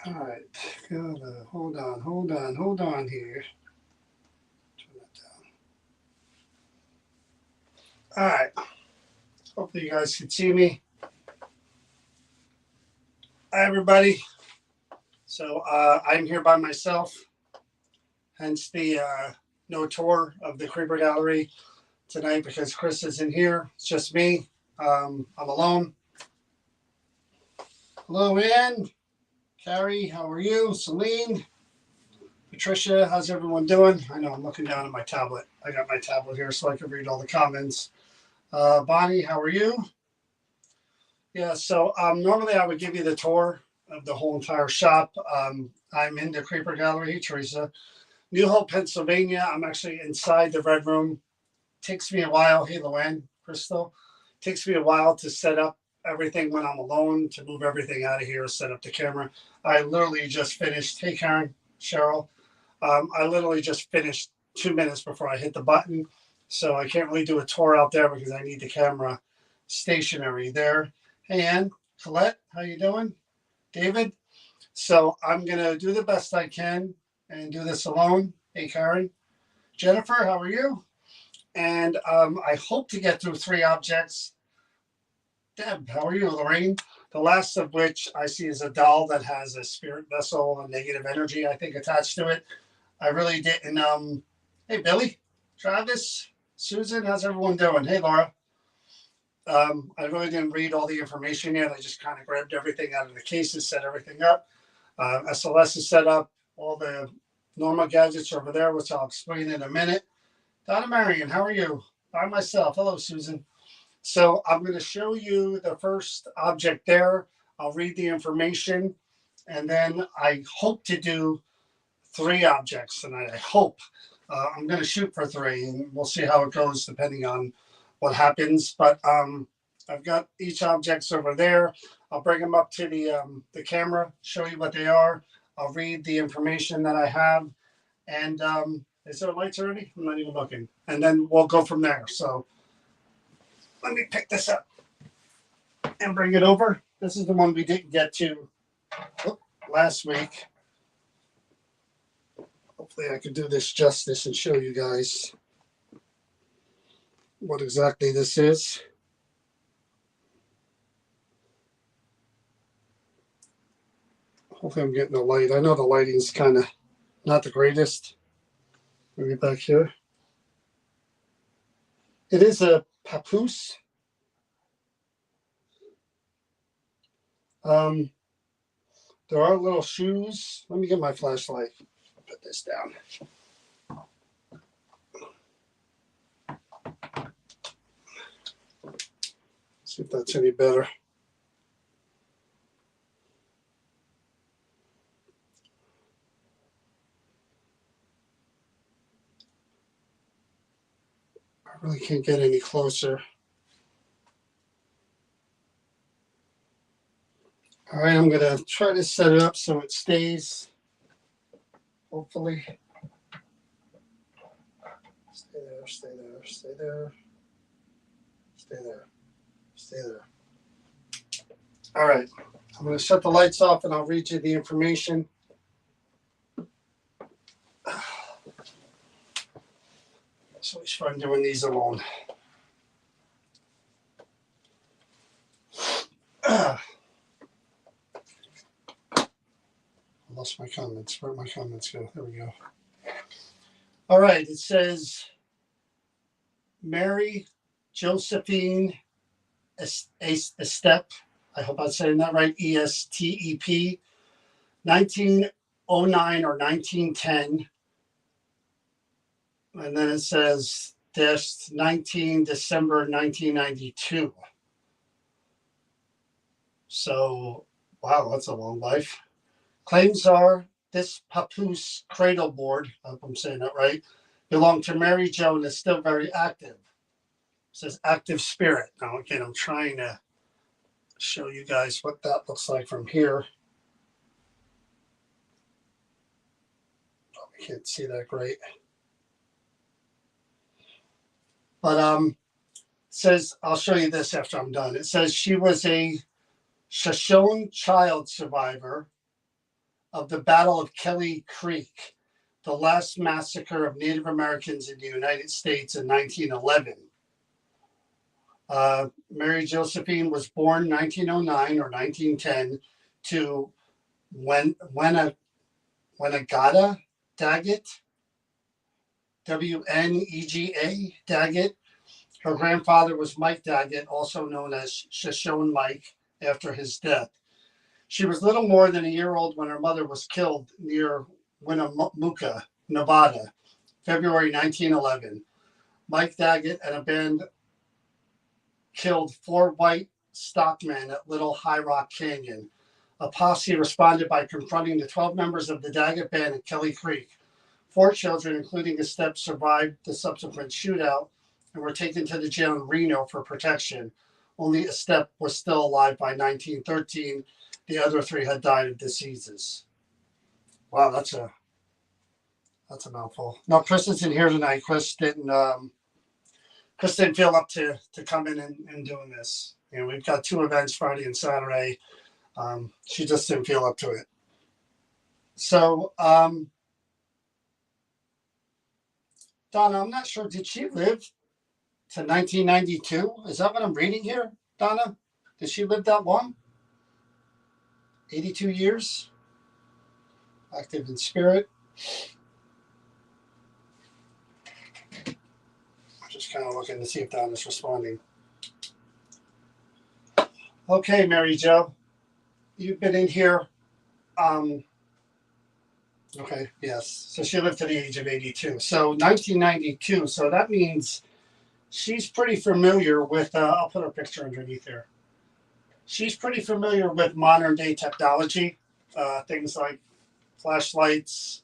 All right, hold on here. Turn that down. All right, hopefully you guys can see me. Hi, everybody. So I'm here by myself, hence the no tour of the Creeper Gallery tonight because Chris isn't here. It's just me. I'm alone. Hello, Ann. Carrie, how are you? Celine, Patricia, how's everyone doing? I know I'm looking down at my tablet. I got my tablet here so I can read all the comments. Bonnie, how are you? Yeah, so normally I would give you the tour of the whole entire shop. I'm in the Creeper Gallery, Teresa. New Hope, Pennsylvania. I'm actually inside the Red Room. Takes me a while. Hey, Luann, Crystal. Takes me a while to set up everything when I'm alone, to move everything out of here, set up the camera. I literally just finished. Hey, Karen, Cheryl. I literally just finished 2 minutes before I hit the button. So I can't really do a tour out there because I need the camera stationary there. Hey, Ann, Colette, how you doing? David? So I'm going to do the best I can and do this alone. Hey, Karen. Jennifer, how are you? And I hope to get through 3 objects. Deb, how are you? Lorraine? The last of which I see is a doll that has a spirit vessel, a negative energy, I think, attached to it. I really didn't. Hey, Billy, Travis, Susan, how's everyone doing? Hey, Laura. I really didn't read all the information yet. I just kind of grabbed everything out of the cases, set everything up. SLS is set up. All the normal gadgets are over there, which I'll explain in a minute. Donna Marion, how are you? By myself. Hello, Susan. So I'm going to show you the first object there. I'll read the information, and then I hope to do 3 objects tonight. I hope. I'm going to shoot for 3, and we'll see how it goes depending on what happens. But I've got each objects over there. I'll bring them up to the camera, show you what they are. I'll read the information that I have, and is there lights already? I'm not even looking. And then we'll go from there. So let me pick this up and bring it over. This is the one we didn't get to last week. Hopefully I can do this justice and show you guys what exactly this is. Hopefully I'm getting the light. I know the lighting's kind of not the greatest. Maybe back here. It is a papoose. There are little shoes. Let me get my flashlight. Put this down. See if that's any better. I really can't get any closer. All right, I'm going to try to set it up so it stays. Hopefully. Stay there, stay there, stay there. Stay there, stay there. All right, I'm going to shut the lights off and I'll read you the information. It's always fun doing these alone. I lost my comments. Where'd my comments go? There we go. All right, it says Mary Josephine Estep. I hope I'm saying that right. ESTEP, 1909 or 1910. And then it says this 19 December 1992. So, wow, that's a long life. Claims are this papoose cradle board, I hope I'm saying that right, belonged to Mary Jo and is still very active. It says active spirit. Now, again, I'm trying to show you guys what that looks like from here. Probably can't see that great. But it says, I'll show you this after I'm done. It says she was a Shoshone child survivor of the Battle of Kelly Creek, the last massacre of Native Americans in the United States in 1911. Mary Josephine was born 1909 or 1910 to Wenegata Daggett, Wenega Daggett. Her grandfather was Mike Daggett, also known as Shoshone Mike, after his death. She was little more than a year old when her mother was killed near Winnemucca, Nevada, February 1911. Mike Daggett and a band killed 4 white stockmen at Little High Rock Canyon. A posse responded by confronting the 12 members of the Daggett band at Kelly Creek. 4 children, including a step, survived the subsequent shootout and were taken to the jail in Reno for protection. Only a step was still alive by 1913. The other 3 had died of diseases. Wow, that's a mouthful. No, Chris isn't here tonight. Chris didn't feel up to coming and doing this. You know, we've got 2 events, Friday and Saturday. She just didn't feel up to it. So, Donna, I'm not sure. Did she live to 1992? Is that what I'm reading here, Donna? Did she live that long? 82 years? Active in spirit. I'm just kind of looking to see if Donna's responding. Okay, Mary Jo, you've been in here. Okay, yes. So she lived to the age of 82. So 1992. So that means she's pretty familiar with, I'll put her picture underneath here. She's pretty familiar with modern day technology, things like flashlights,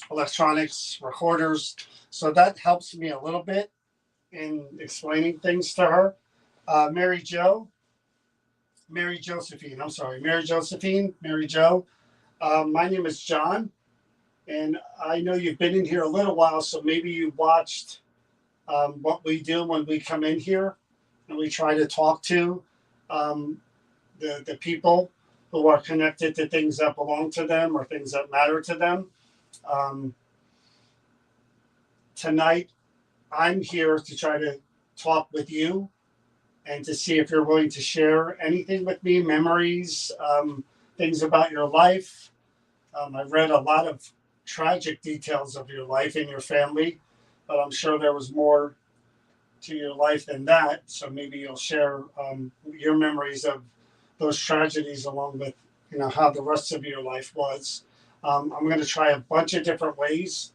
electronics, recorders. So that helps me a little bit in explaining things to her. Mary Josephine, Mary Jo. My name is John, and I know you've been in here a little while, so maybe you watched what we do when we come in here and we try to talk to the people who are connected to things that belong to them or things that matter to them. Tonight, I'm here to try to talk with you and to see if you're willing to share anything with me, memories, things about your life. I've read a lot of tragic details of your life and your family, but I'm sure there was more to your life than that. So maybe you'll share your memories of those tragedies along with, you know, how the rest of your life was. I'm going to try a bunch of different ways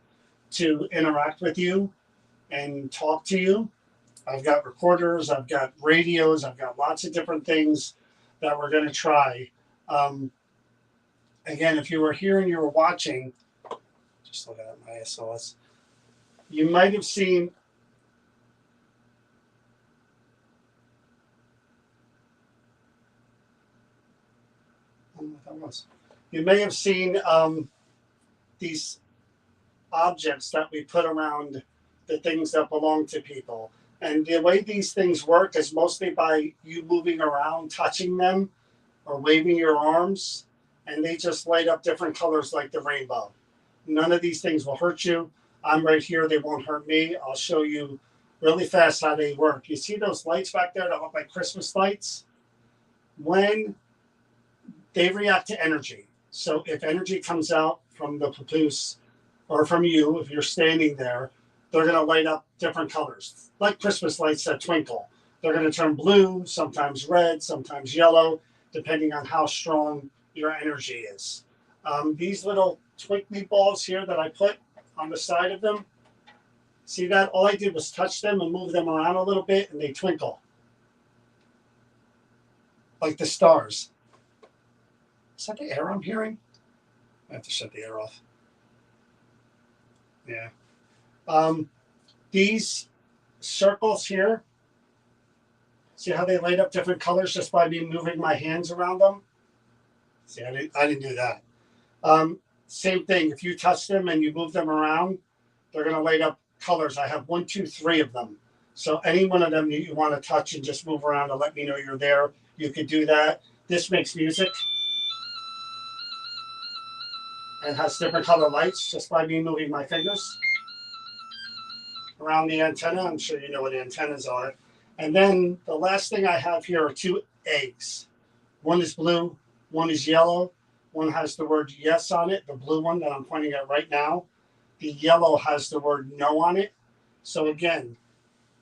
to interact with you and talk to you. I've got recorders, I've got radios, I've got lots of different things that we're going to try. Again, if you were here and you were watching, just looking at my SLS, you might have seen I don't know what that was. You may have seen these objects that we put around the things that belong to people. And the way these things work is mostly by you moving around, touching them, or waving your arms, and they just light up different colors like the rainbow. None of these things will hurt you. I'm right here. They won't hurt me. I'll show you really fast how they work. You see those lights back there that look like Christmas lights? When they react to energy. So if energy comes out from the papoose or from you, if you're standing there, they're going to light up different colors, like Christmas lights that twinkle. They're going to turn blue, sometimes red, sometimes yellow, depending on how strong your energy is. These little twinkly balls here that I put on the side of them, see that? All I did was touch them and move them around a little bit, and they twinkle like the stars. Is that the air I'm hearing? I have to shut the air off. Yeah. These circles here, see how they light up different colors just by me moving my hands around them? See, I didn't do that. Same thing. If you touch them and you move them around, they're going to light up colors. I have 1, 2, 3 of them. So any one of them you want to touch and just move around to let me know you're there, you could do that. This makes music. and has different color lights just by me moving my fingers around the antenna. I'm sure you know what antennas are. And then the last thing I have here are two eggs. One is blue, one is yellow. One has the word yes on it, the blue one that I'm pointing at right now. The yellow has the word no on it. So again,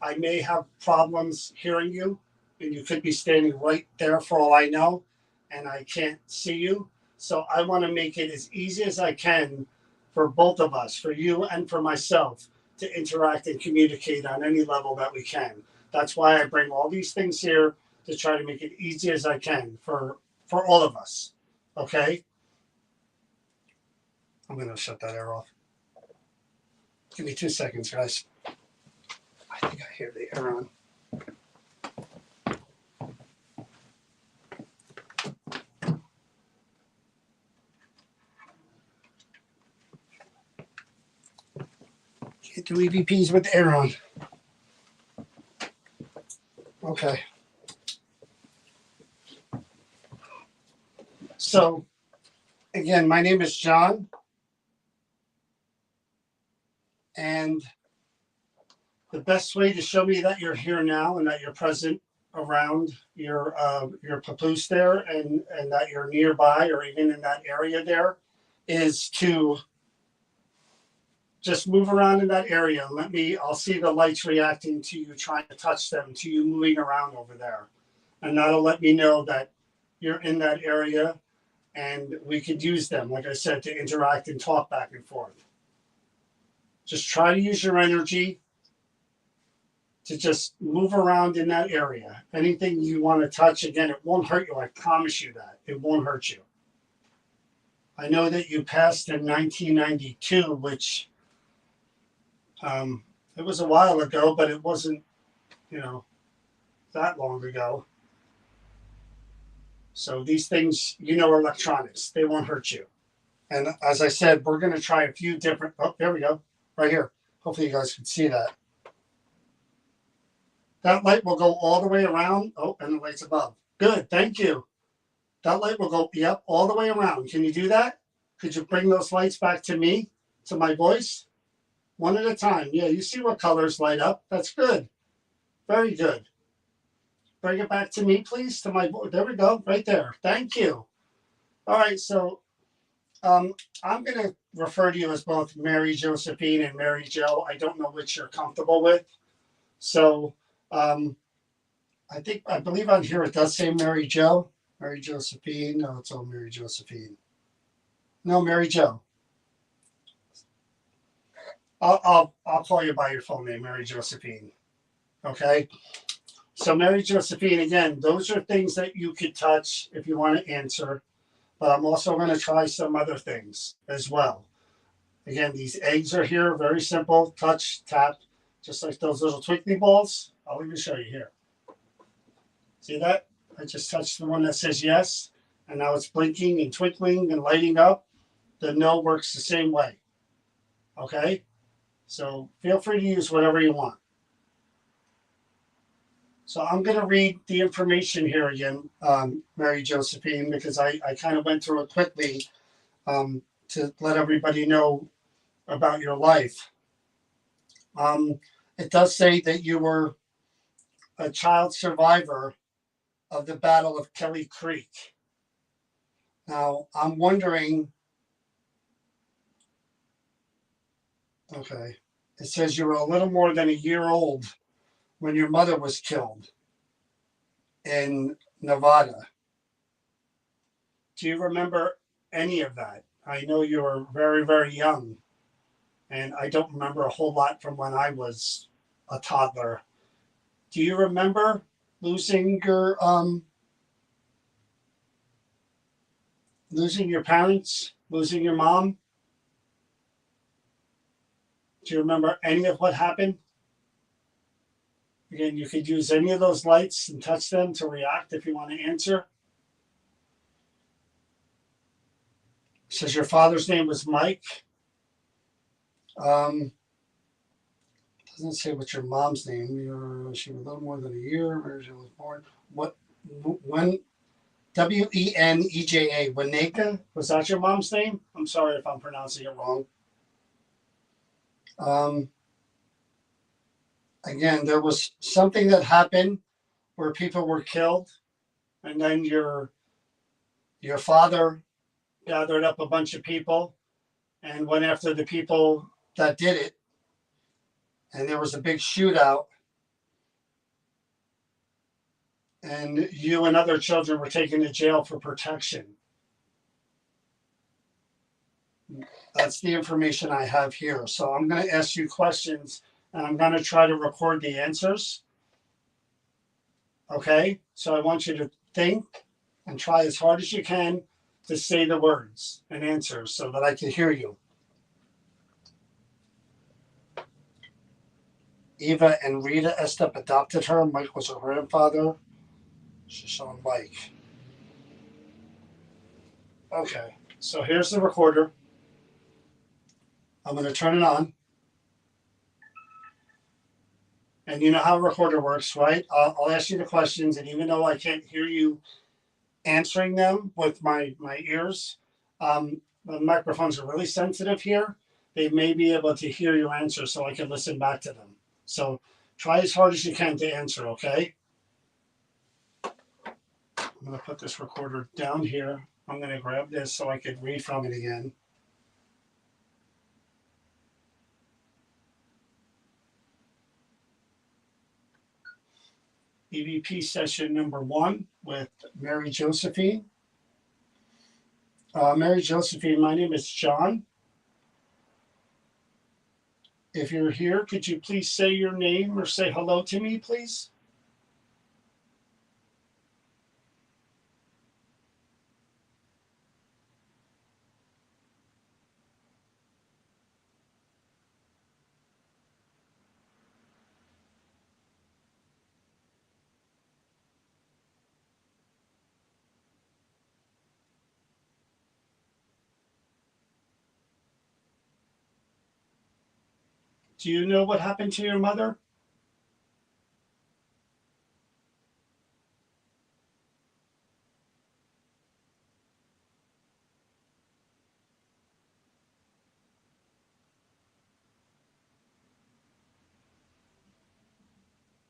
I may have problems hearing you, and you could be standing right there for all I know, and I can't see you. So I want to make it as easy as I can for both of us, for you and for myself, to interact and communicate on any level that we can. That's why I bring all these things here to try to make it easy as I can for all of us. Okay? I'm going to shut that air off. Give me 2 seconds, guys. I think I hear the air on. Can't do EVPs with the air on. Okay. So, again, my name is John. And the best way to show me that you're here now and that you're present around your papoose there, and that you're nearby or even in that area there, is to just move around in that area. I'll see the lights reacting to you trying to touch them, to you moving around over there. And that'll let me know that you're in that area, and we could use them, like I said, to interact and talk back and forth. Just try to use your energy to just move around in that area. Anything you want to touch, again, it won't hurt you. I promise you that. It won't hurt you. I know that you passed in 1992, which it was a while ago, but it wasn't, that long ago. So these things, are electronics. They won't hurt you. And as I said, we're going to try a few different, oh, there we go, right here. Hopefully you guys can see that. That light will go all the way around. Oh, and the light's above. Good, thank you. That light will go, yep, all the way around. Can you do that? Could you bring those lights back to me, to my voice? One at a time. Yeah, you see what colors light up. That's good. Very good. Bring it back to me, please, to my voice. There we go, right there. Thank you. All right, so I'm going to refer to you as both Mary Josephine and Mary Jo. I don't know which you're comfortable with. So I believe on here it does say Mary Jo. Mary Josephine. No, it's all Mary Josephine. No, Mary Jo. I'll call you by your full name, Mary Josephine. Okay. So Mary Josephine, again, those are things that you could touch if you want to answer. But I'm also going to try some other things as well. Again, these eggs are here, very simple. Touch, tap, just like those little twinkly balls. I'll even show you here. See that? I just touched the one that says yes, and now it's blinking and twinkling and lighting up. The no works the same way. Okay? So feel free to use whatever you want. So I'm going to read the information here again, Mary Josephine, because I kind of went through it quickly to let everybody know about your life. It does say that you were a child survivor of the Battle of Kelly Creek. Now, I'm wondering, okay, it says you were a little more than a year old when your mother was killed in Nevada. Do you remember any of that? I know you were very, very young, and I don't remember a whole lot from when I was a toddler. Do you remember losing your parents, losing your mom? Do you remember any of what happened? Again, you could use any of those lights and touch them to react if you want to answer. It says your father's name was Mike. Doesn't say what your mom's name. She was a little more than a year. Where she was born. When Weneja. Wenega? Was that your mom's name? I'm sorry if I'm pronouncing it wrong. Um, Again, there was something that happened where people were killed, and then your father gathered up a bunch of people and went after the people that did it, and there was a big shootout, and you and other children were taken to jail for protection. That's the information I have here. So I'm going to ask you questions, and I'm going to try to record the answers. Okay? So I want you to think and try as hard as you can to say the words and answers so that I can hear you. Eva and Rita Estep adopted her. Mike was her grandfather. She's showing Mike. Okay, so here's the recorder. I'm going to turn it on. And you know how a recorder works, right? I'll ask you the questions, and even though I can't hear you answering them with my ears, the microphones are really sensitive here. They may be able to hear your answer so I can listen back to them. So try as hard as you can to answer, okay? I'm going to put this recorder down here. I'm going to grab this so I could read from it again. EVP session number 1 with Mary Josephine. Mary Josephine, my name is John. If you're here, could you please say your name or say hello to me, please? Do you know what happened to your mother?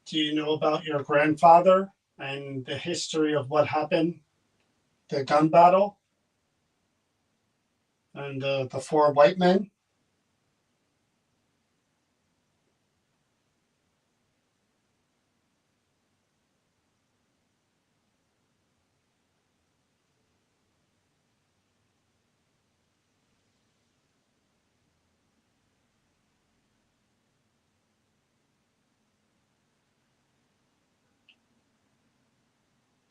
Do you know about your grandfather and the history of what happened, the gun battle, and the 4 white men?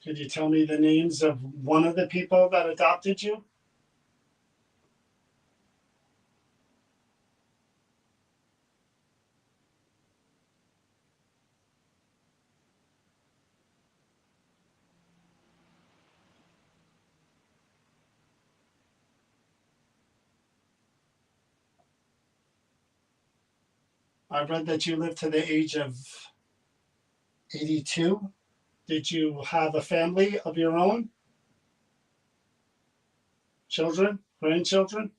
Could you tell me the names of one of the people that adopted you? I read that you lived to the age of 82. Did you have a family of your own? Children? Grandchildren?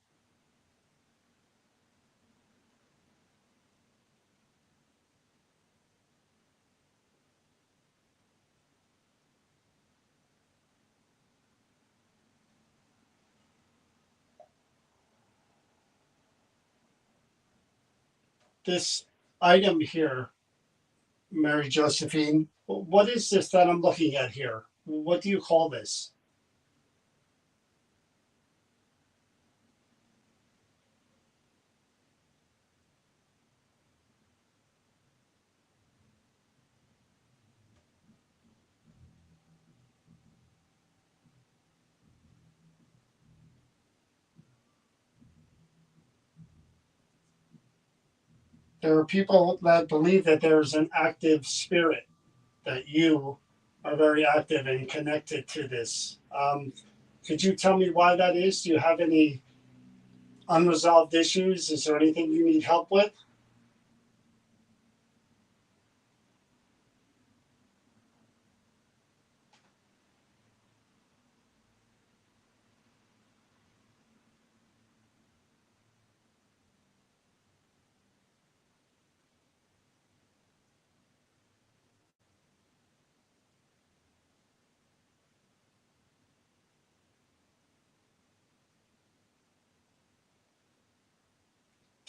This item here, Mary Josephine, what is this that I'm looking at here? What do you call this? There are people that believe that there's an active spirit, that you are very active and connected to this. Could you tell me why that is? Do you have any unresolved issues? Is there anything you need help with?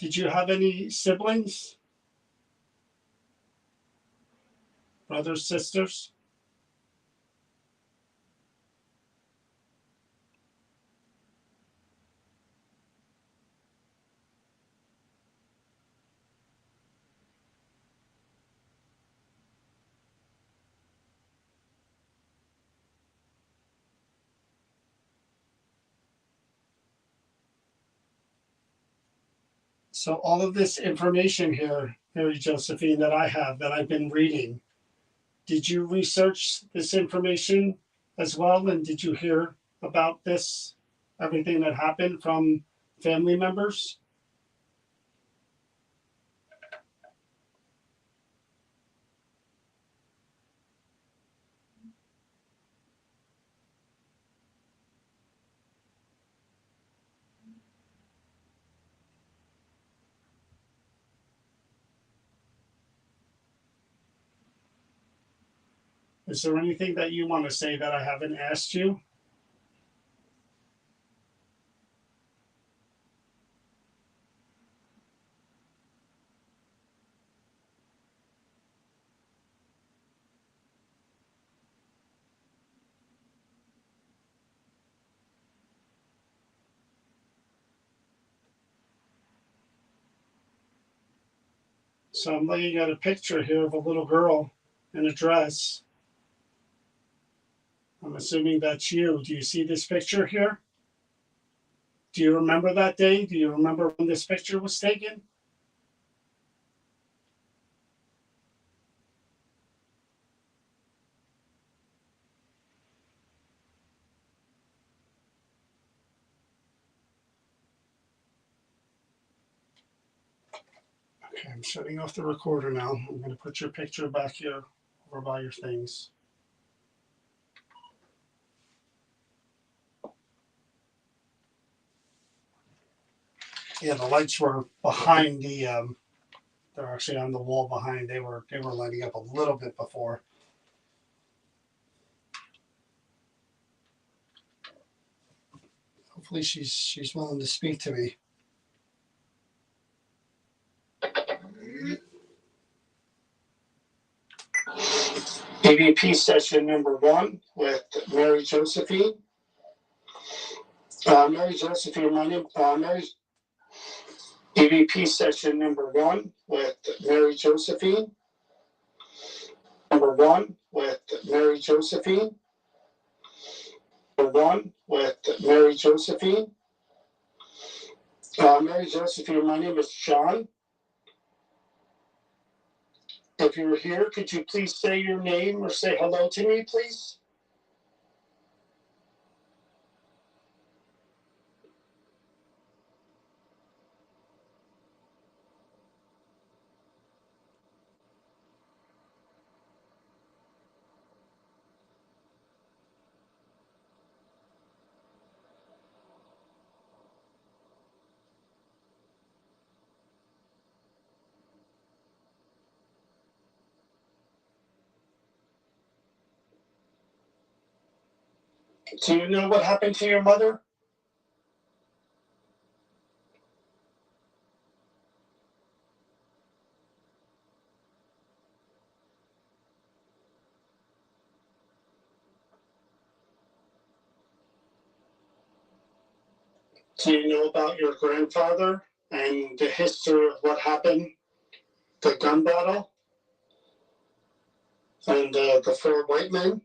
Did you have any siblings? Brothers, sisters? So all of this information here, Mary Josephine, that I have, that I've been reading, did you research this information as well? And did you hear about this, everything that happened from family members? Is there anything that you want to say that I haven't asked you? So I'm looking at a picture here of a little girl in a dress. I'm assuming that's you. Do you see this picture here? Do you remember that day? Do you remember when this picture was taken? Okay, I'm shutting off the recorder now. I'm going to put your picture back here over by your things. Yeah, the lights were behind the. They're actually on the wall behind. They were lighting up a little bit before. Hopefully, she's willing to speak to me. EVP session number 1 with Mary Josephine. Mary Josephine, my name. EVP session number 1 with Mary Josephine. Number 1 with Mary Josephine. Number 1 with Mary Josephine. Mary Josephine, my name is John. If you're here, could you please say your name or say hello to me, please? Do you know what happened to your mother? Do you know about your grandfather and the history of what happened, the gun battle, and the 4 white men?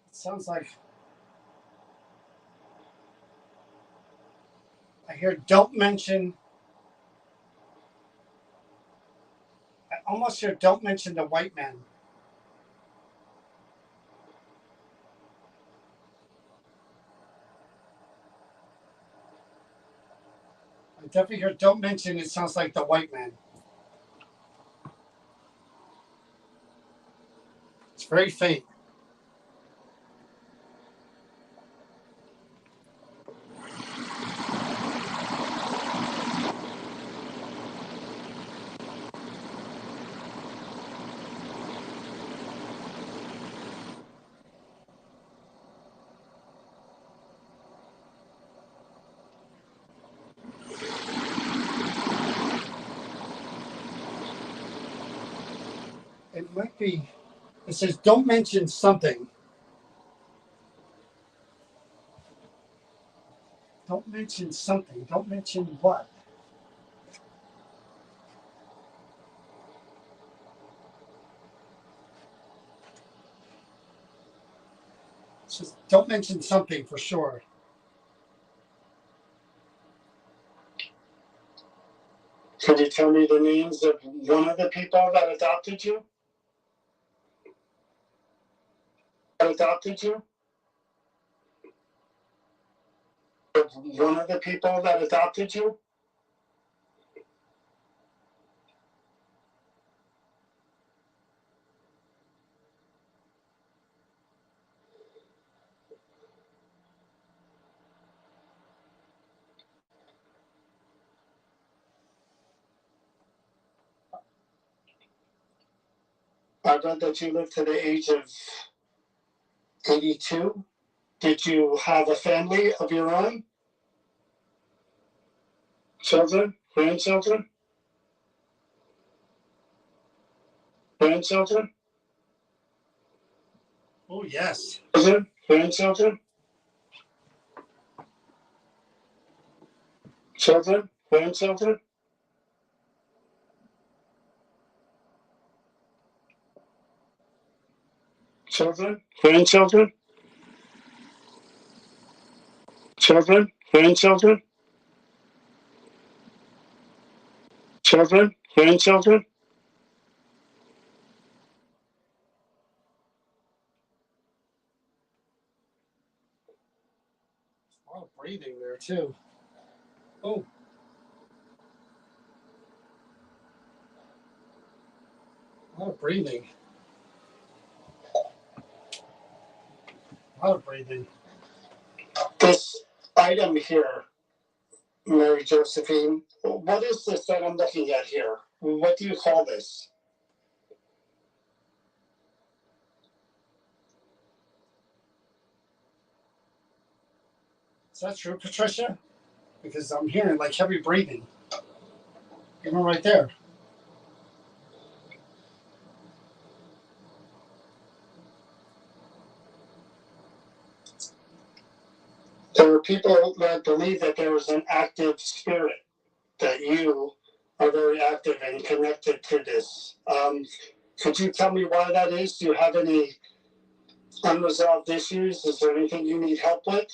It sounds like I hear don't mention. I almost hear don't mention the white men. I definitely hear don't mention. It sounds like the white man. It's very faint. It might be. It says don't mention something. Don't mention something. Don't mention what? It says don't mention something for sure. Could you tell me the names of one of the people that adopted you? Adopted you? One of the people that adopted you? I read that you lived to the age of 82. Did you have a family of your own? Children? Grandchildren? Grandchildren? Oh, yes. Children? Grandchildren? Children? Grandchildren? Children? Grandchildren? Children? Grandchildren? Children? Grandchildren? A lot of breathing there, too. Oh. A lot of breathing. A lot of breathing. This item here, Mary Josephine, what is this that I'm looking at here? What do you call this? Is that true, Patricia? Because I'm hearing like heavy breathing. Even right there. There are people that believe that there is an active spirit, that you are very active and connected to this. Could you tell me why that is? Do you have any unresolved issues? Is there anything you need help with?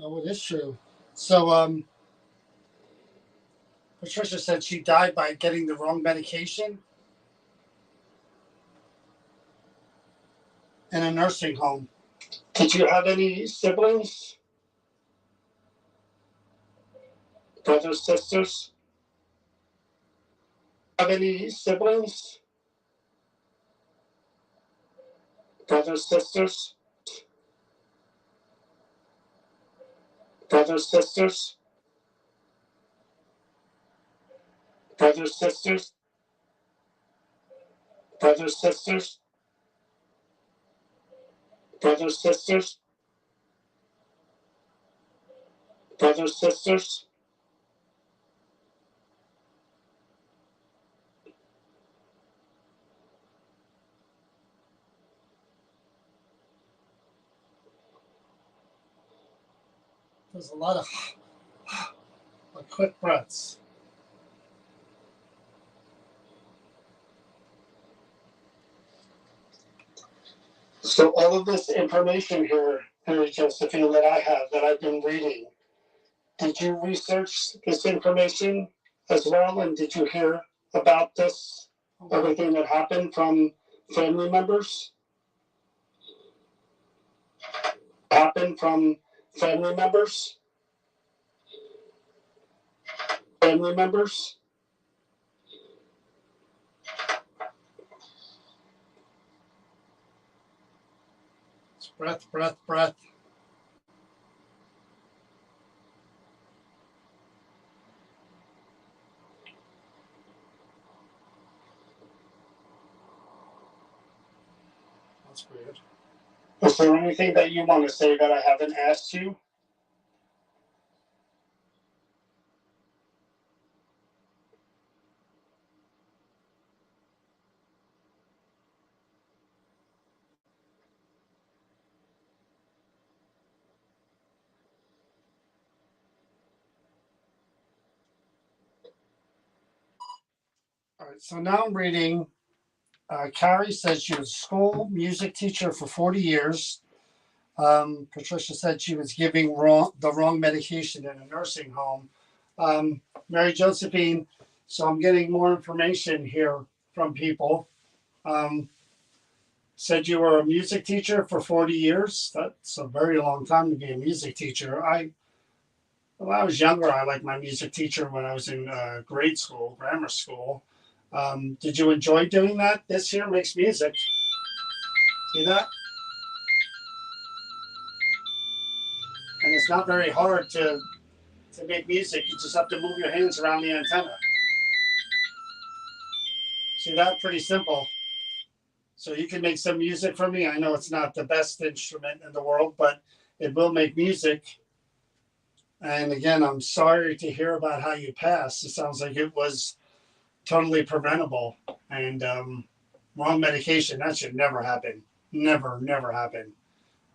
Oh, it is true. So, Patricia said she died by getting the wrong medication in a nursing home. Did you have any siblings? Brothers, sisters? Have any siblings? Brothers, sisters? Brothers, sisters? Brothers, sisters? Brothers, sisters? Brothers, sisters? Brothers, sisters? There's a lot of quick breaths. So all of this information here, Mary Josephine, that I have, that I've been reading, Did you research this information as well? And did you hear about this, everything that happened from family members? Happened from family members? Family members? It's breath, breath, breath. That's weird. Is there anything that you want to say that I haven't asked you? All right, so now I'm reading. Carrie says she was a school music teacher for 40 years. Patricia said she was giving the wrong medication in a nursing home. Mary Josephine, so I'm getting more information here from people. Said you were a music teacher for 40 years. That's a very long time to be a music teacher. When I was younger, I liked my music teacher when I was in grade school, grammar school. Did you enjoy doing that? This here makes music. See that? And it's not very hard to make music. You just have to move your hands around the antenna. See that? Pretty simple. So you can make some music for me. I know it's not the best instrument in the world, but it will make music. And again, I'm sorry to hear about how you passed. It sounds like it was totally preventable. And wrong medication, that should never happen. Never, never happen.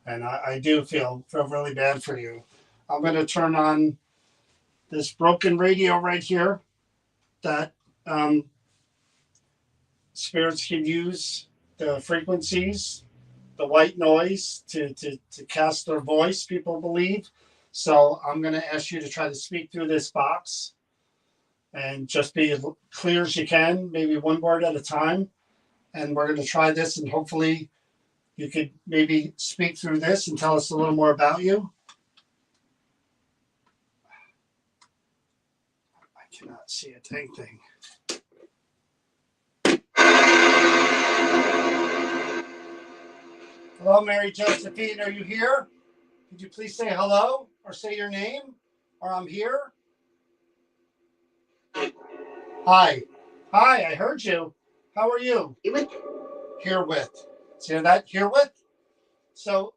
And I do feel really bad for you. I'm going to turn on this broken radio right here that spirits can use the frequencies, the white noise to cast their voice, people believe. So I'm going to ask you to try to speak through this box and just be as clear as you can, maybe one word at a time. And we're going to try this, and hopefully you could maybe speak through this and tell us a little more about you. I cannot see a dang thing. Hello, Mary Josephine, are you here? Could you please say hello or say your name or I'm here? Hi. Hi, I heard you. How are you? Herewith. See that? Herewith? So,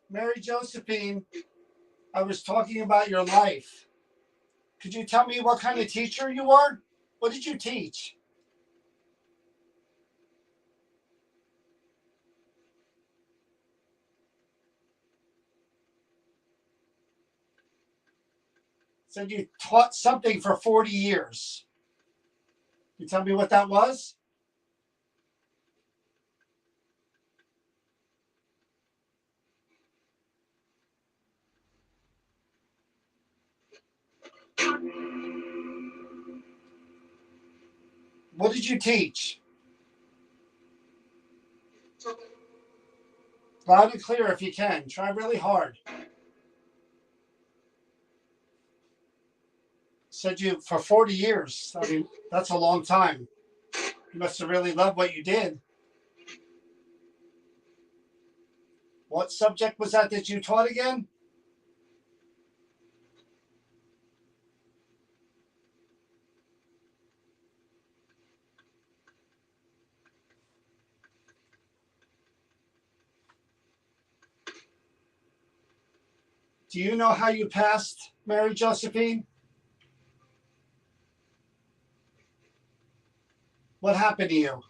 Mary Josephine, I was talking about your life. Could you tell me what kind of teacher you are? What did you teach? Said you taught something for 40 years. Can you tell me what that was? What did you teach? Loud and clear if you can. Try really hard. Said you for 40 years. I mean, that's a long time. You must have really loved what you did. What subject was that you taught again? Do you know how you passed, Mary Josephine? What happened to you?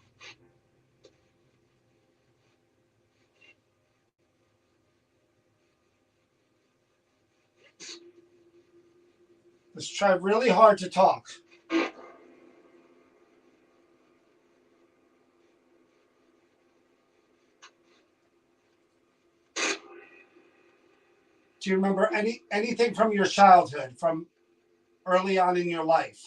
Let's try really hard to talk. Do you remember anything from your childhood, from early on in your life?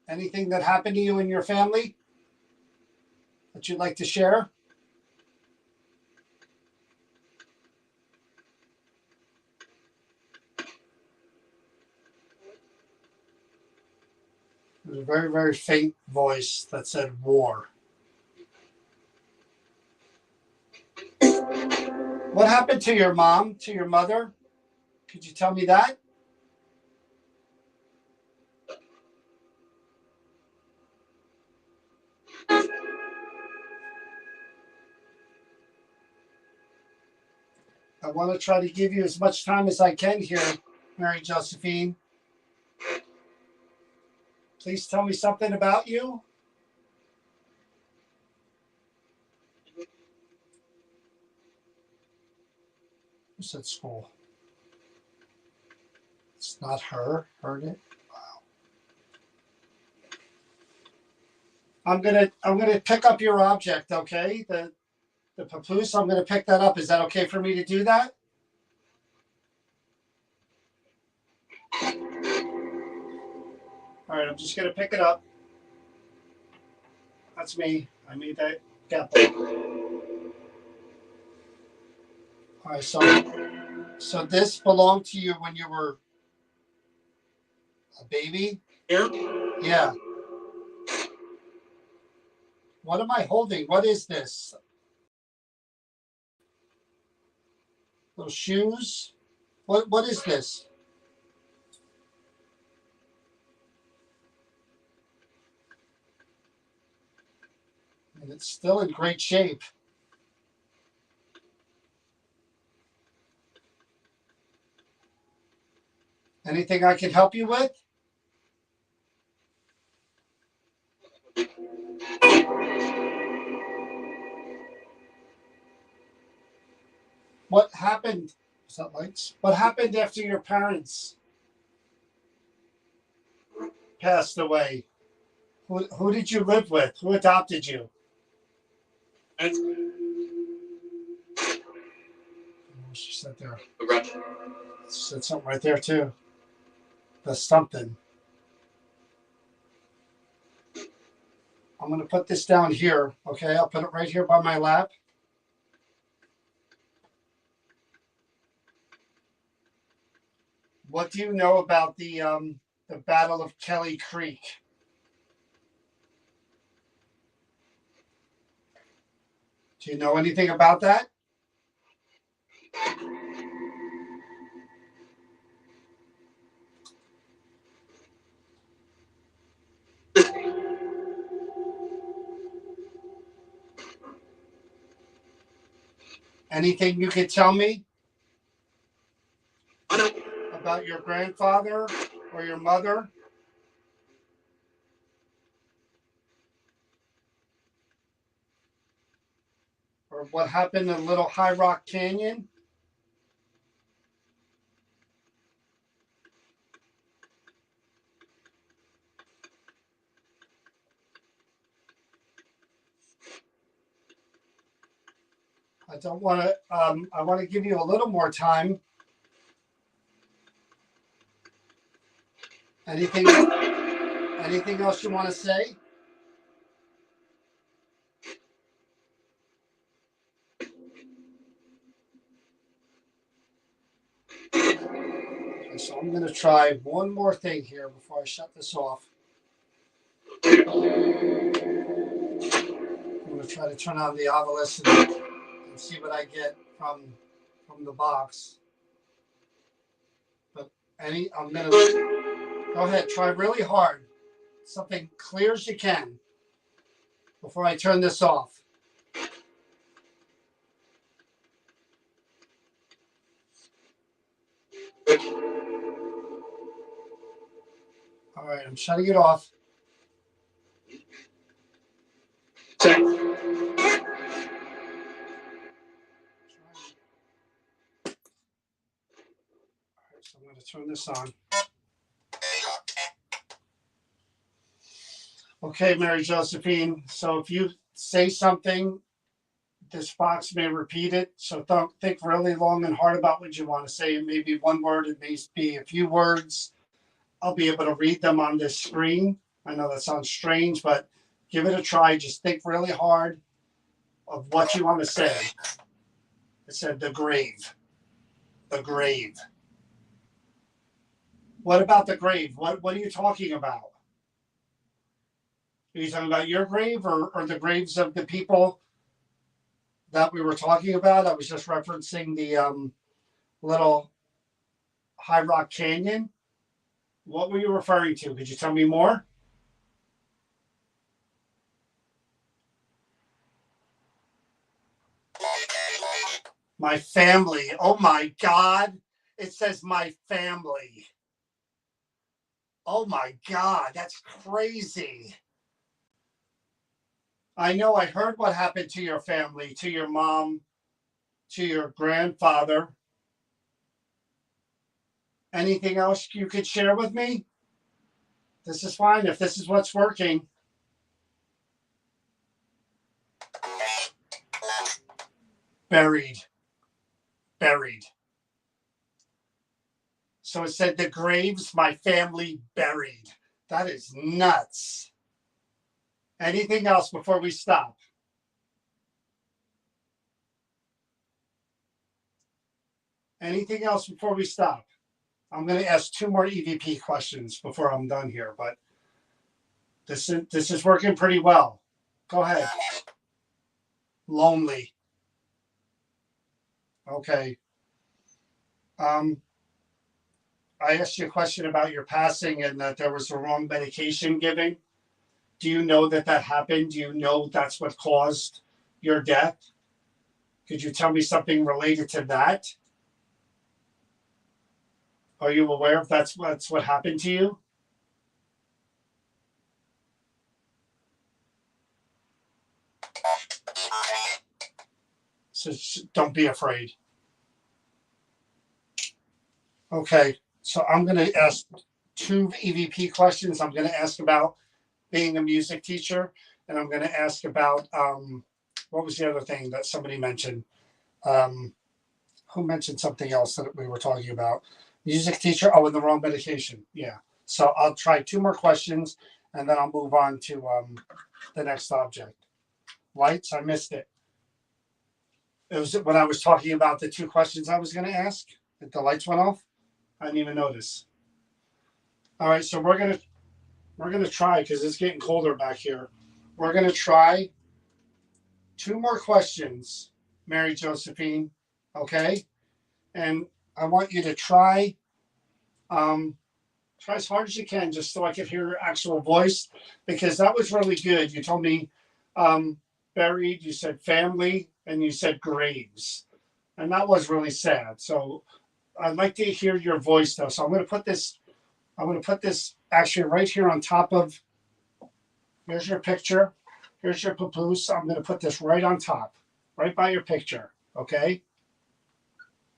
Anything that happened to you and your family that you'd like to share? There's a very, very faint voice that said war. What happened to your mom, to your mother? Could you tell me that? I want to try to give you as much time as I can here, Mary Josephine. Please tell me something about you. Who's at school? It's not her. Heard it. Wow. I'm gonna pick up your object, okay? The papoose. I'm gonna pick that up. Is that okay for me to do that? All right. I'm just gonna pick it up. That's me. I made that gap. All right. So this belonged to you when you were a baby. Yeah. What am I holding? What is this? Those shoes? What is this? And it's still in great shape. Anything I can help you with? What happened? Is that lights? What happened after your parents passed away? Who did you live with? Who adopted you? She said there. She said something right there too. That's something. I'm going to put this down here. Okay, I'll put it right here by my lap. What do you know about the Battle of Kelly Creek? Do you know anything about that? Anything you could tell me about your grandfather or your mother? Or what happened in Little High Rock Canyon? I don't want to. I want to give you a little more time. Anything? Anything else you want to say? Okay, so I'm going to try one more thing here before I shut this off. I'm going to try to turn on the obelisk and see what I get from the box. But I'm going to go ahead. Try really hard. Something clear as you can before I turn this off. All right, I'm shutting it off. Check. All right, so I'm going to turn this on. Okay, Mary Josephine. So if you say something this box may repeat it. So think really long and hard about what you want to say. It may be one word, it may be a few words. I'll be able to read them on this screen. I know that sounds strange, but give it a try. Just think really hard of what you want to say. It said the grave. The grave. What about the grave? What are you talking about? Are you talking about your grave or the graves of the people that we were talking about? I was just referencing the little High Rock Canyon. What were you referring to? Could you tell me more? My family. Oh my God. It says my family. Oh my God. That's crazy. I know I heard what happened to your family, to your mom, to your grandfather. Anything else you could share with me? This is fine if this is what's working. Buried. Buried. So it said the graves my family buried. That is nuts. Anything else before we stop? Anything else before we stop? I'm going to ask 2 more EVP questions before I'm done here, but this is working pretty well. Go ahead. Lonely. Okay. I asked you a question about your passing and that there was the wrong medication given. Do you know that happened? Do you know that's what caused your death? Could you tell me something related to that? Are you aware if that's what happened to you? So don't be afraid. Okay, so I'm going to ask 2 EVP questions. I'm going to ask about being a music teacher, and I'm going to ask about what was the other thing that somebody mentioned? Who mentioned something else that we were talking about? Music teacher. Oh, and the wrong medication. Yeah. So I'll try 2 more questions, and then I'll move on to the next object. Lights. I missed it. It was when I was talking about the 2 questions I was going to ask. The lights went off. I didn't even notice. All right, so we're gonna try because it's getting colder back here. We're gonna try 2 more questions, Mary Josephine. Okay, and I want you to try as hard as you can, just so I could hear your actual voice, because that was really good. You told me buried, you said family, and you said graves, and that was really sad. So I'd like to hear your voice though. So I'm going to put this actually right here on top of. Here's your picture. Here's your papoose. I'm going to put this right on top, right by your picture. Okay.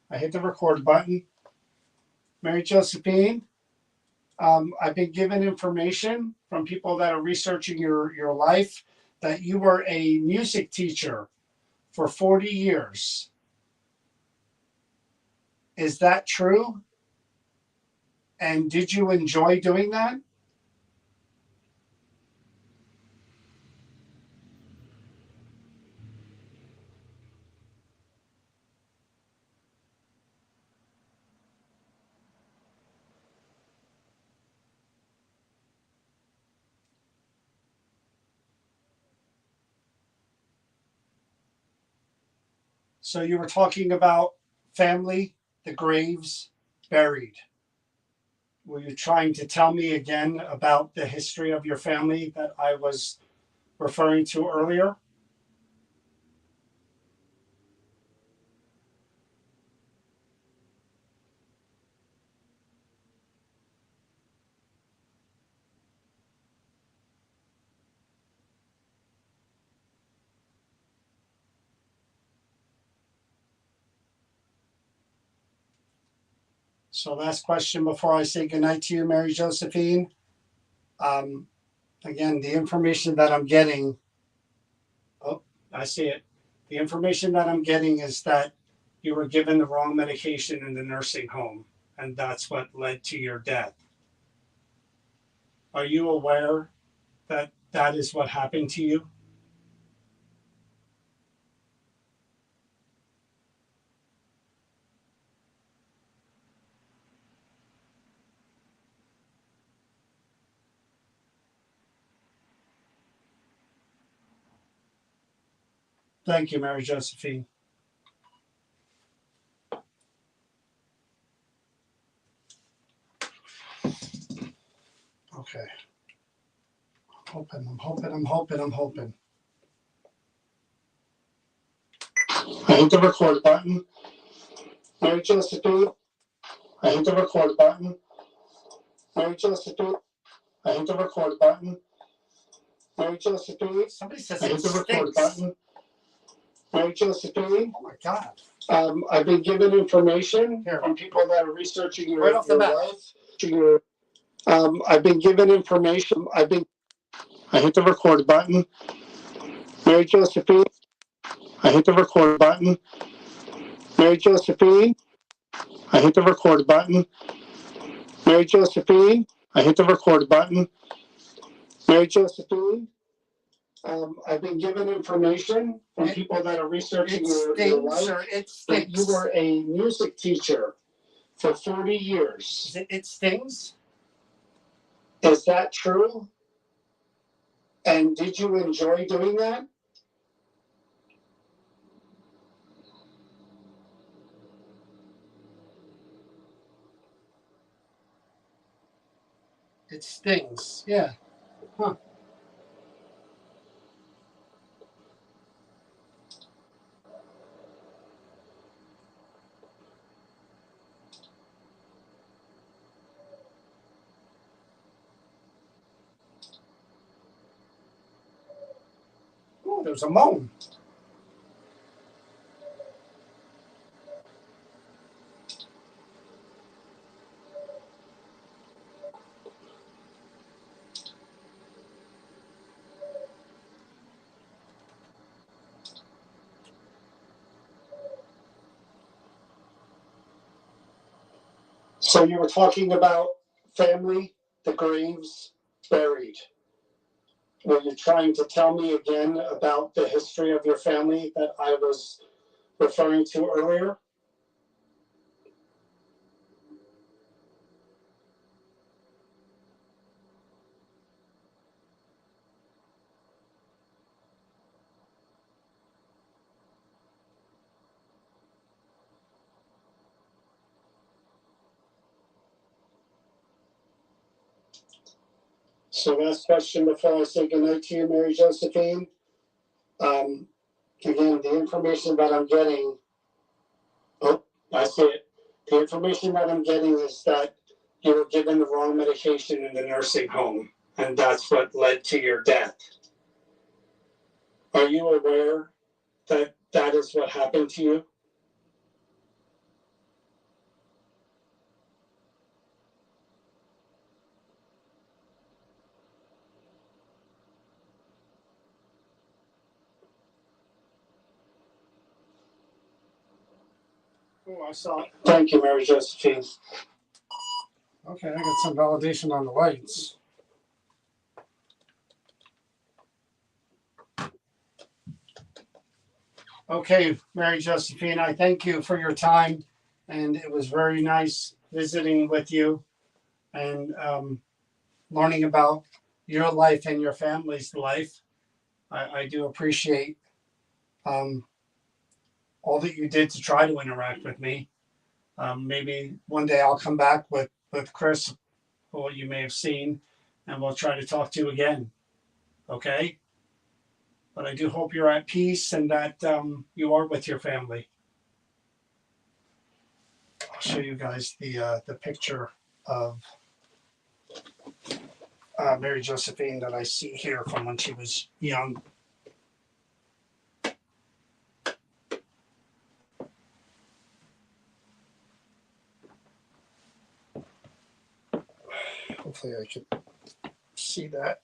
I hit the record button. Mary Josephine, I've been given information from people that are researching your life that you were a music teacher for 40 years. Is that true? And did you enjoy doing that? So you were talking about family, the graves, buried. Were you trying to tell me again about the history of your family that I was referring to earlier? So last question before I say goodnight to you, Mary Josephine. Again, the information that I'm getting, oh, I see it. The information that I'm getting is that you were given the wrong medication in the nursing home, and that's what led to your death. Are you aware that that is what happened to you? Thank you, Mary Josephine. Okay. I'm hoping. I hit the record button. Mary Josephine. I hit the record button. Mary Josephine. I hit the record button. Mary Josephine. Somebody says I hit the record button. Mary Josephine. Oh my God. I've been given information here from people that are researching your, right off the bat. Life. I've been given information. I hit the record button. Mary Josephine. I hit the record button. Mary Josephine. I hit the record button. Mary Josephine. I hit the record button. Mary Josephine. I've been given information from people that are researching your life that you were a music teacher for 40 years. It stings? Is that true? And did you enjoy doing that? It stings, yeah. Huh. Oh, there's a moan. So you were talking about family, the graves, buried. Were you trying to tell me again about the history of your family that I was referring to earlier? So last question before I say goodnight to you, Mary Josephine. Again, the information that I'm getting, oh, I see it. The information that I'm getting is that you were given the wrong medication in the nursing home, and that's what led to your death. Are you aware that that is what happened to you? Oh, I saw it. Thank you, Mary Josephine. Okay, I got some validation on the lights. Okay, Mary Josephine, I thank you for your time, and it was very nice visiting with you and learning about your life and your family's life. I do appreciate all that you did to try to interact with me. Maybe one day I'll come back with Chris, who you may have seen, and we'll try to talk to you again. Okay? But I do hope you're at peace and that you are with your family. I'll show you guys the picture of Mary Josephine that I see here from when she was young. Hopefully I can see that.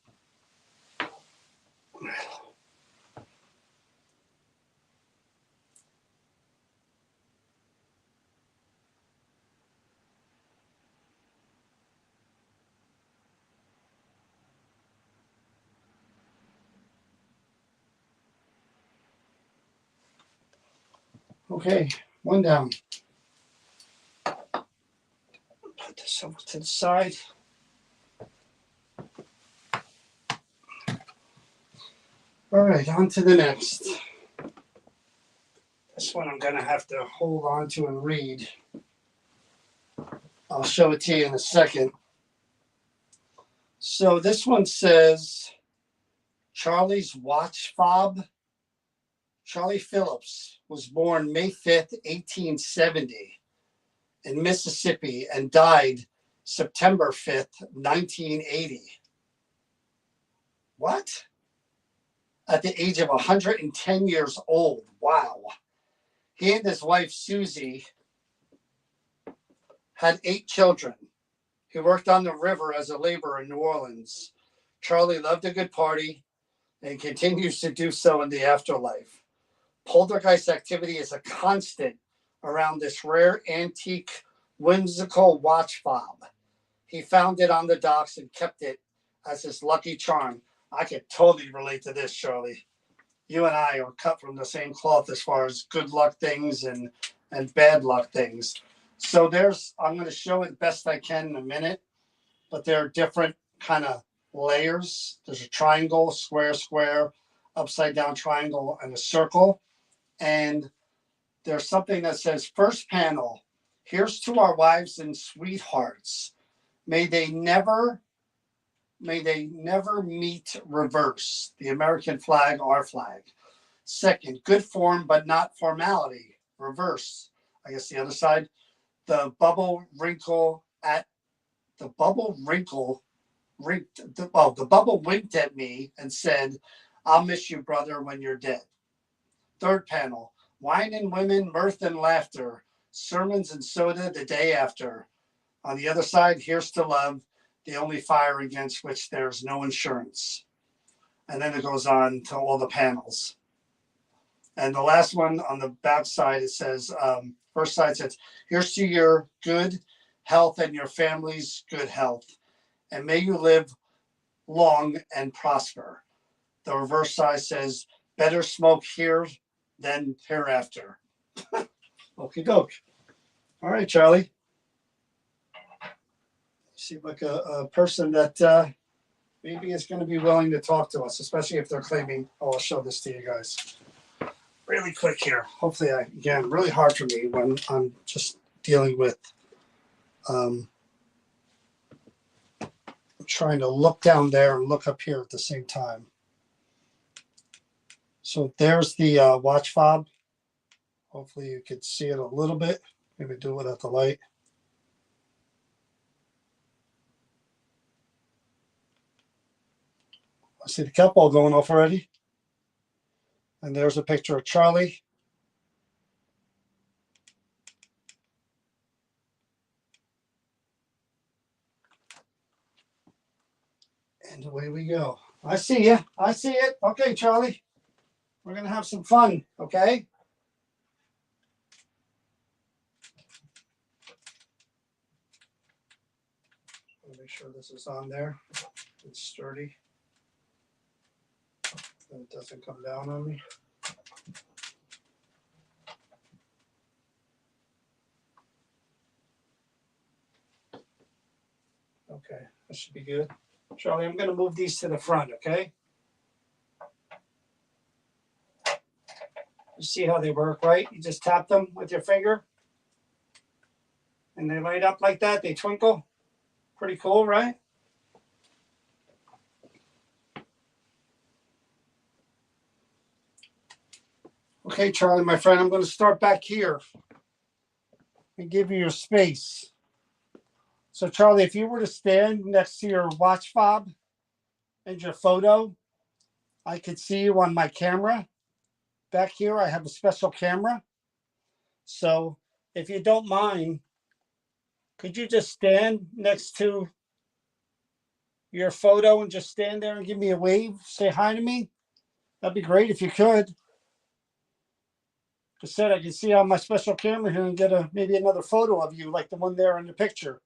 Okay, one down. Put this over to the side. All right, on to the next. This one I'm going to have to hold on to and read. I'll show it to you in a second. So this one says Charlie's watch fob. Charlie Phillips was born May 5th, 1870 in Mississippi and died September 5th, 1980. What? At the age of 110 years old. Wow. He and his wife, Susie, had 8 children. He worked on the river as a laborer in New Orleans. Charlie loved a good party and continues to do so in the afterlife. Poltergeist activity is a constant around this rare antique whimsical watch fob. He found it on the docks and kept it as his lucky charm. I could totally relate to this, Charlie. You and I are cut from the same cloth as far as good luck things and bad luck things. So I'm going to show it best I can in a minute, but there are different kind of layers. There's a triangle, square, square, upside down triangle, and a circle. And there's something that says, first panel, here's to our wives and sweethearts. May they never meet reverse. The American flag, our flag. Second, good form, but not formality. Reverse. I guess the other side. The bubble wrinkle winked at me and said, I'll miss you, brother, when you're dead. Third panel, wine and women, mirth and laughter, sermons and soda the day after. On the other side, here's to love, the only fire against which there's no insurance. And then it goes on to all the panels. And the last one on the back side, it says, first side says, here's to your good health and your family's good health. And may you live long and prosper. The reverse side says, better smoke here than hereafter. Okie doke. All right, Charlie. Seem like a person that maybe is going to be willing to talk to us, especially if they're claiming, I'll show this to you guys. Really quick here. Hopefully, again, really hard for me when I'm just dealing with trying to look down there and look up here at the same time. So there's the watch fob. Hopefully you could see it a little bit. Maybe do it without the light. I see the cat ball going off already. And there's a picture of Charlie. And away we go. I see you. I see it. Okay, Charlie. We're going to have some fun, okay? Make sure this is on there. It's sturdy. And it doesn't come down on me. Okay, that should be good. Charlie, I'm going to move these to the front, okay? You see how they work, right? You just tap them with your finger. And they light up like that. They twinkle. Pretty cool, right? Okay, Charlie, my friend, I'm going to start back here and give you your space. So, Charlie, if you were to stand next to your watch fob and your photo, I could see you on my camera. Back here, I have a special camera. So, if you don't mind, could you just stand next to your photo and just stand there and give me a wave? Say hi to me? That'd be great if you could. I said I can see on my special camera here and get maybe another photo of you like the one there in the picture.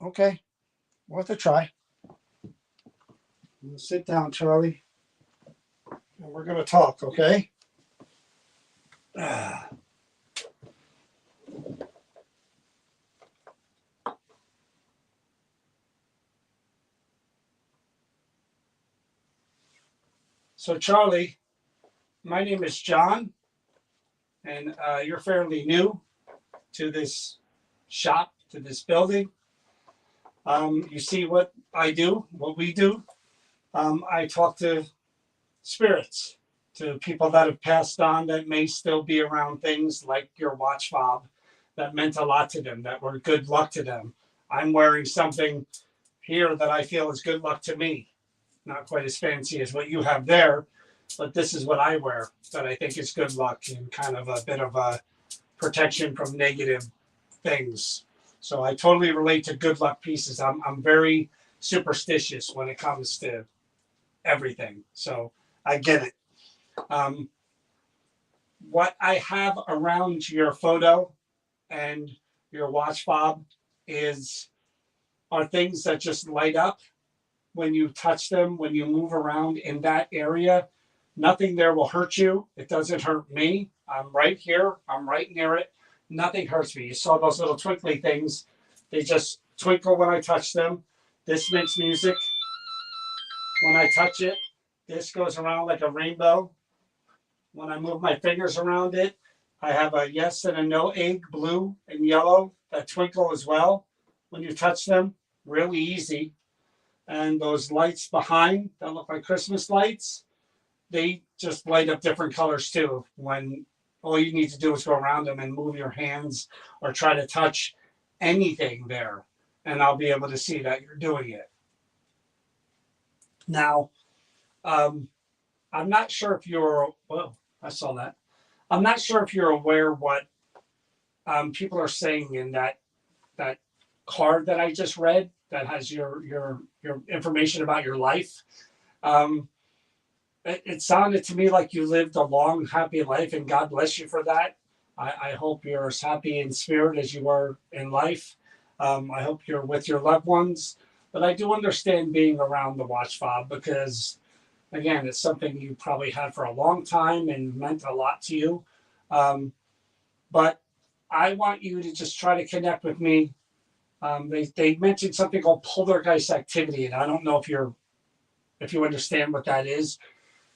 Okay, worth a try. Sit down, Charlie. And we're going to talk, okay? So, Charlie, my name is John, and you're fairly new to this shop, to this building. You see what I do, what we do. I talk to spirits, to people that have passed on that may still be around, things like your watch fob that meant a lot to them, that were good luck to them. I'm wearing something here that I feel is good luck to me. Not quite as fancy as what you have there, but this is what I wear that I think is good luck and kind of a bit of a protection from negative things. So I totally relate to good luck pieces. I'm very superstitious when it comes to everything. So I get it. What I have around your photo and your watch fob are things that just light up when you touch them, when you move around in that area. Nothing there will hurt you. It doesn't hurt me. I'm right here. I'm right near it. Nothing hurts me. You saw those little twinkly things. They just twinkle when I touch them. This makes music when I touch it. This goes around like a rainbow. When I move my fingers around it, I have a yes and a no egg, blue and yellow, that twinkle as well when you touch them. Really easy. And those lights behind that look like Christmas lights, they just light up different colors too. When all you need to do is go around them and move your hands or try to touch anything there, and I'll be able to see that you're doing it. Now, I'm not sure if you're, well, I saw that. I'm not sure if you're aware what people are saying in that card that I just read that has your information about your life. Um, it sounded to me like you lived a long, happy life, and God bless you for that. I hope you're as happy in spirit as you were in life. I hope you're with your loved ones. But I do understand being around the watch fob because, again, it's something you probably had for a long time and meant a lot to you. But I want you to just try to connect with me. They mentioned something called poltergeist activity, and I don't know if you understand what that is.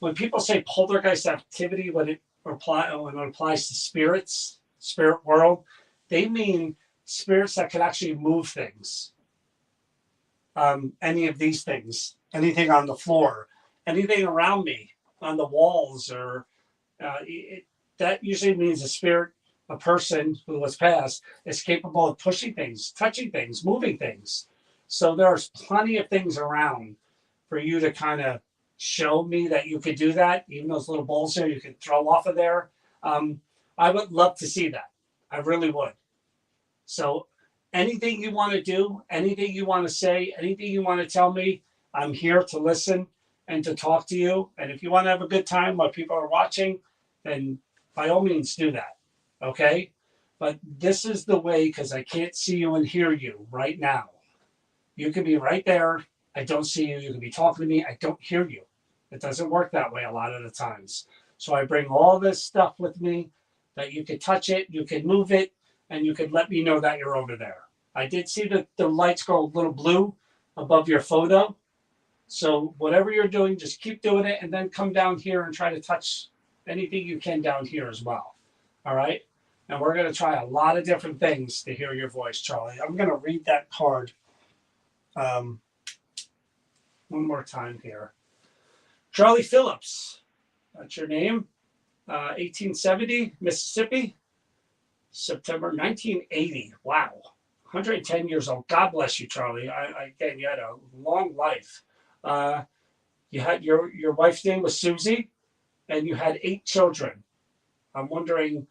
When people say poltergeist activity, when it applies to spirits, spirit world, they mean spirits that can actually move things. Any of these things, anything on the floor, anything around me, on the walls, or that usually means a spirit, a person who was passed, is capable of pushing things, touching things, moving things. So there's plenty of things around for you to kind of show me that you could do that. Even those little balls there, you could throw off of there. I would love to see that. I really would. So anything you want to do, anything you want to say, anything you want to tell me, I'm here to listen and to talk to you. And if you want to have a good time while people are watching, then by all means do that. Okay? But this is the way, because I can't see you and hear you right now. You could be right there. I don't see you. You could be talking to me. I don't hear you. It doesn't work that way a lot of the times. So I bring all this stuff with me that you could touch it, you could move it, and you could let me know that you're over there. I did see the lights go a little blue above your photo. So whatever you're doing, just keep doing it and then come down here and try to touch anything you can down here as well. All right? And we're going to try a lot of different things to hear your voice, Charlie. I'm going to read that card one more time here. Charlie Phillips, that's your name. 1870, Mississippi, September 1980. Wow, 110 years old. God bless you, Charlie. Again, you had a long life. You had your wife's name was Susie, and you had 8 children. I'm wondering.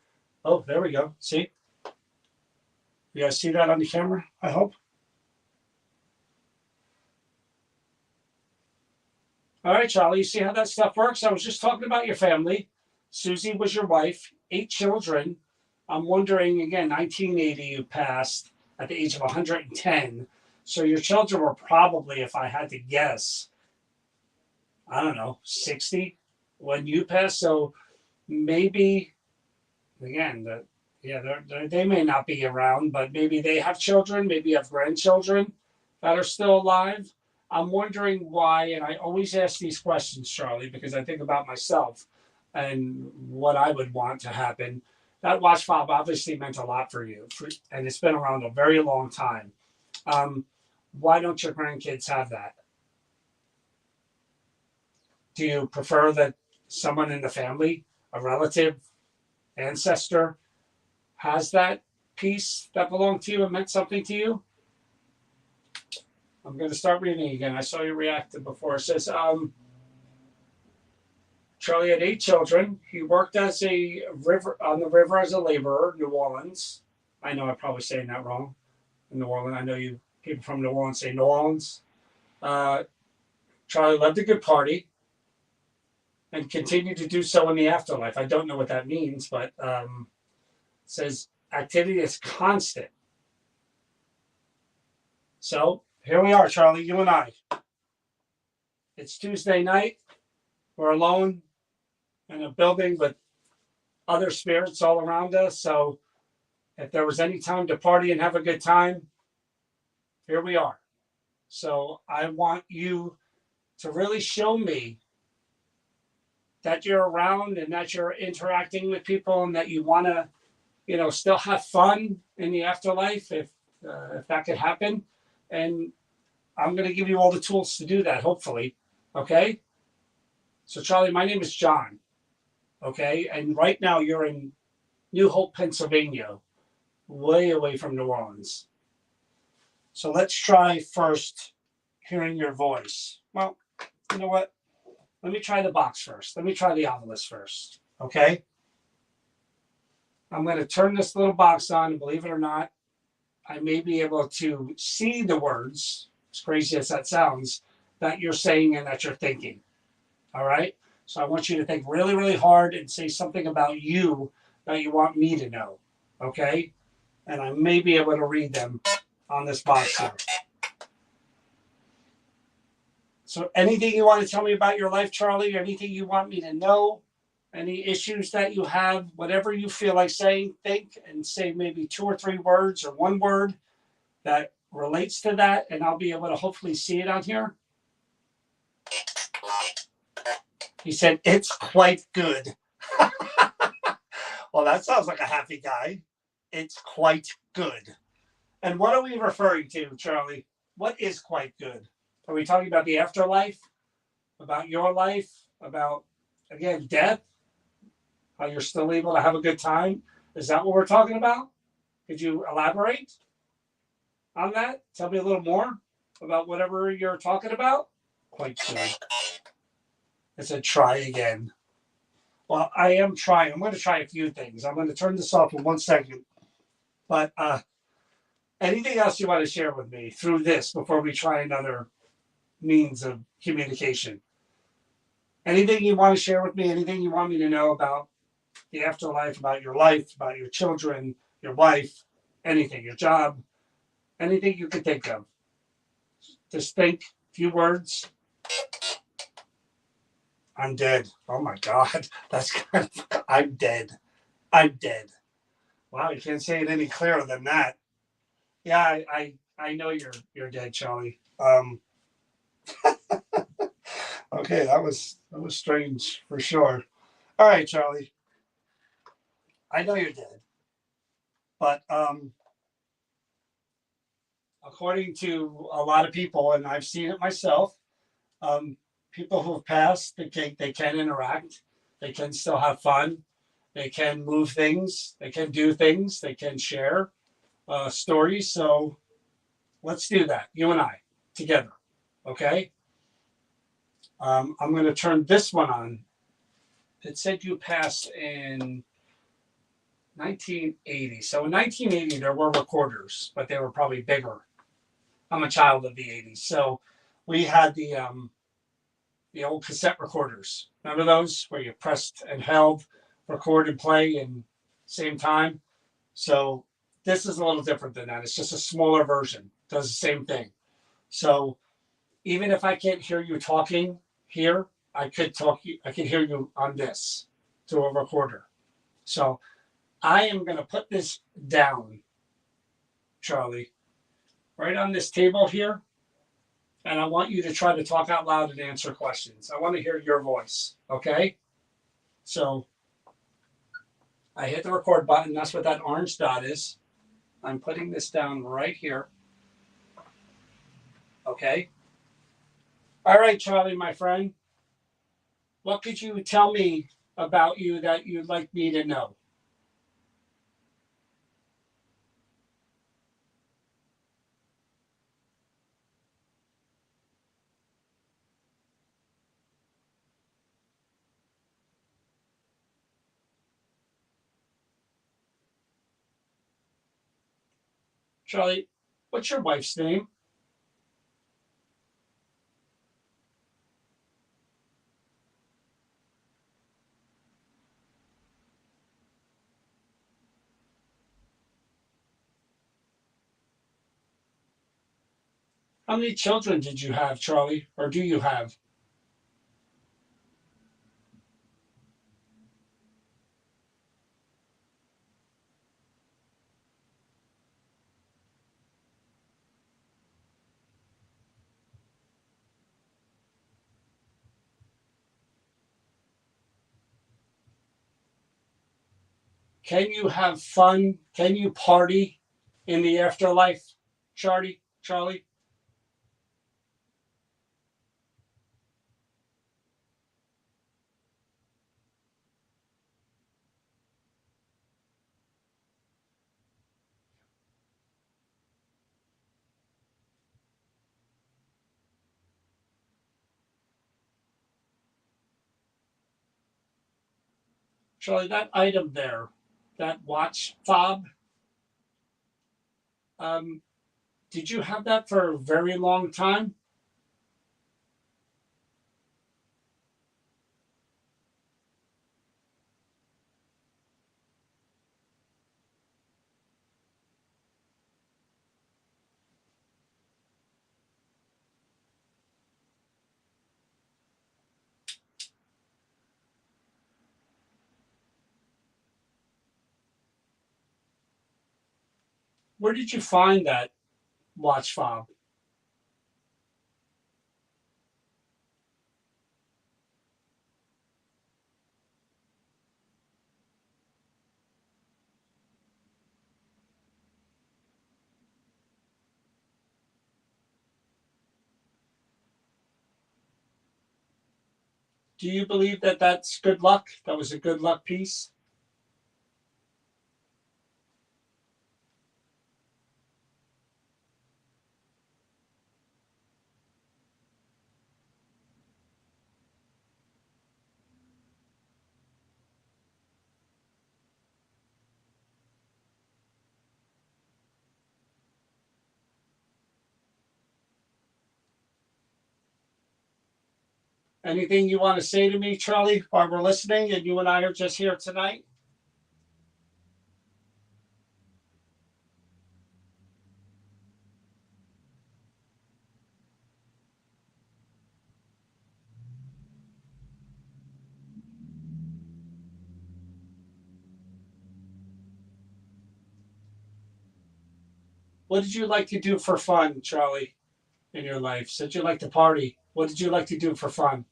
Oh, there we go. See, you guys see that on the camera? I hope. All right, Charlie, you see how that stuff works? I was just talking about your family. Susie was your wife, 8 children. I'm wondering, again, 1980 you passed at the age of 110. So your children were probably, if I had to guess, I don't know, 60 when you pass. So maybe, again, they may not be around, but maybe they have children, maybe have grandchildren that are still alive. I'm wondering why, and I always ask these questions, Charlie, because I think about myself and what I would want to happen. That watch fob obviously meant a lot for you, and it's been around a very long time. Um, why don't your grandkids have that? Do you prefer that someone in the family, a relative, ancestor, has that piece that belonged to you and meant something to you? I'm going to start reading again. I saw you reacted before. It says, Charlie had 8 children. He worked as a river on the river as a laborer, New Orleans. I know I'm probably saying that wrong. In New Orleans, I know you people from New Orleans say New Orleans. Uh, Charlie loved a good party and continued to do so in the afterlife. I don't know what that means, but it says activity is constant. So here we are, Charlie, you and I. It's Tuesday night. We're alone in a building with other spirits all around us. So if there was any time to party and have a good time, here we are. So I want you to really show me that you're around and that you're interacting with people and that you want to, still have fun in the afterlife if that could happen. And I'm going to give you all the tools to do that, hopefully. Okay. So Charlie, my name is John. Okay. And right now you're in New Hope, Pennsylvania, way away from New Orleans. So let's try first hearing your voice. Well, you know what? Let me try the box first. Let me try the obelisk first. Okay. I'm going to turn this little box on. Believe it or not, I may be able to see the words, as crazy as that sounds, that you're saying and that you're thinking. All right. So I want you to think really, really hard and say something about you that you want me to know. Okay. And I may be able to read them on this box here. So anything you want to tell me about your life, Charlie, or anything you want me to know, any issues that you have, whatever you feel like saying, think and say maybe 2 or 3 words or 1 word that relates to that, and I'll be able to hopefully see it on here. He said, it's quite good. Well, that sounds like a happy guy. It's quite good. And what are we referring to, Charlie? What is quite good? Are we talking about the afterlife? About your life? About, again, death? How you're still able to have a good time? Is that what we're talking about? Could you elaborate on that? Tell me a little more about whatever you're talking about? Quite good. I said, try again. Well, I am trying. I'm going to try a few things. I'm going to turn this off in 1 second. But anything else you want to share with me through this before we try another means of communication? Anything you want to share with me? Anything you want me to know about the afterlife, about your life, about your children, your wife, anything, your job, anything you could think of? Just think a few words. I'm dead. Oh my God. That's kind of, I'm dead. I'm dead. Wow, you can't say it any clearer than that. Yeah, I know you're dead, Charlie. Okay, that was strange for sure. All right, Charlie. I know you're dead, but according to a lot of people, and I've seen it myself, people who have passed, they can interact, they can still have fun, they can move things, they can do things, they can share stories. So let's do that, you and I, together. Okay. I'm going to turn this one on. It said you passed in 1980. So in 1980, there were recorders, but they were probably bigger. I'm a child of the 80s. So we had the old cassette recorders. Remember those where you pressed and held, record and play in same time? So this is a little different than that. It's just a smaller version. Does the same thing. So even if I can't hear you talking here, I could talk. I could hear you on this through a recorder. So I am going to put this down, Charlie, right on this table here, and I want you to try to talk out loud and answer questions. I want to hear your voice. Okay. So I hit the record button. That's what that orange dot is. I'm putting this down right here. Okay. All right, Charlie, my friend. What could you tell me about you that you'd like me to know? Charlie, what's your wife's name? How many children did you have, Charlie? Or do you have? Can you have fun? Can you party in the afterlife, Charlie? Charlie? Charlie, that item there, that watch fob, um, did you have that for a very long time? Where did you find that watch fob? Do you believe that that's good luck? That was a good luck piece? Anything you want to say to me, Charlie, while we're listening and you and I are just here tonight? What did you like to do for fun, Charlie, in your life? Said you like to party. What did you like to do for fun?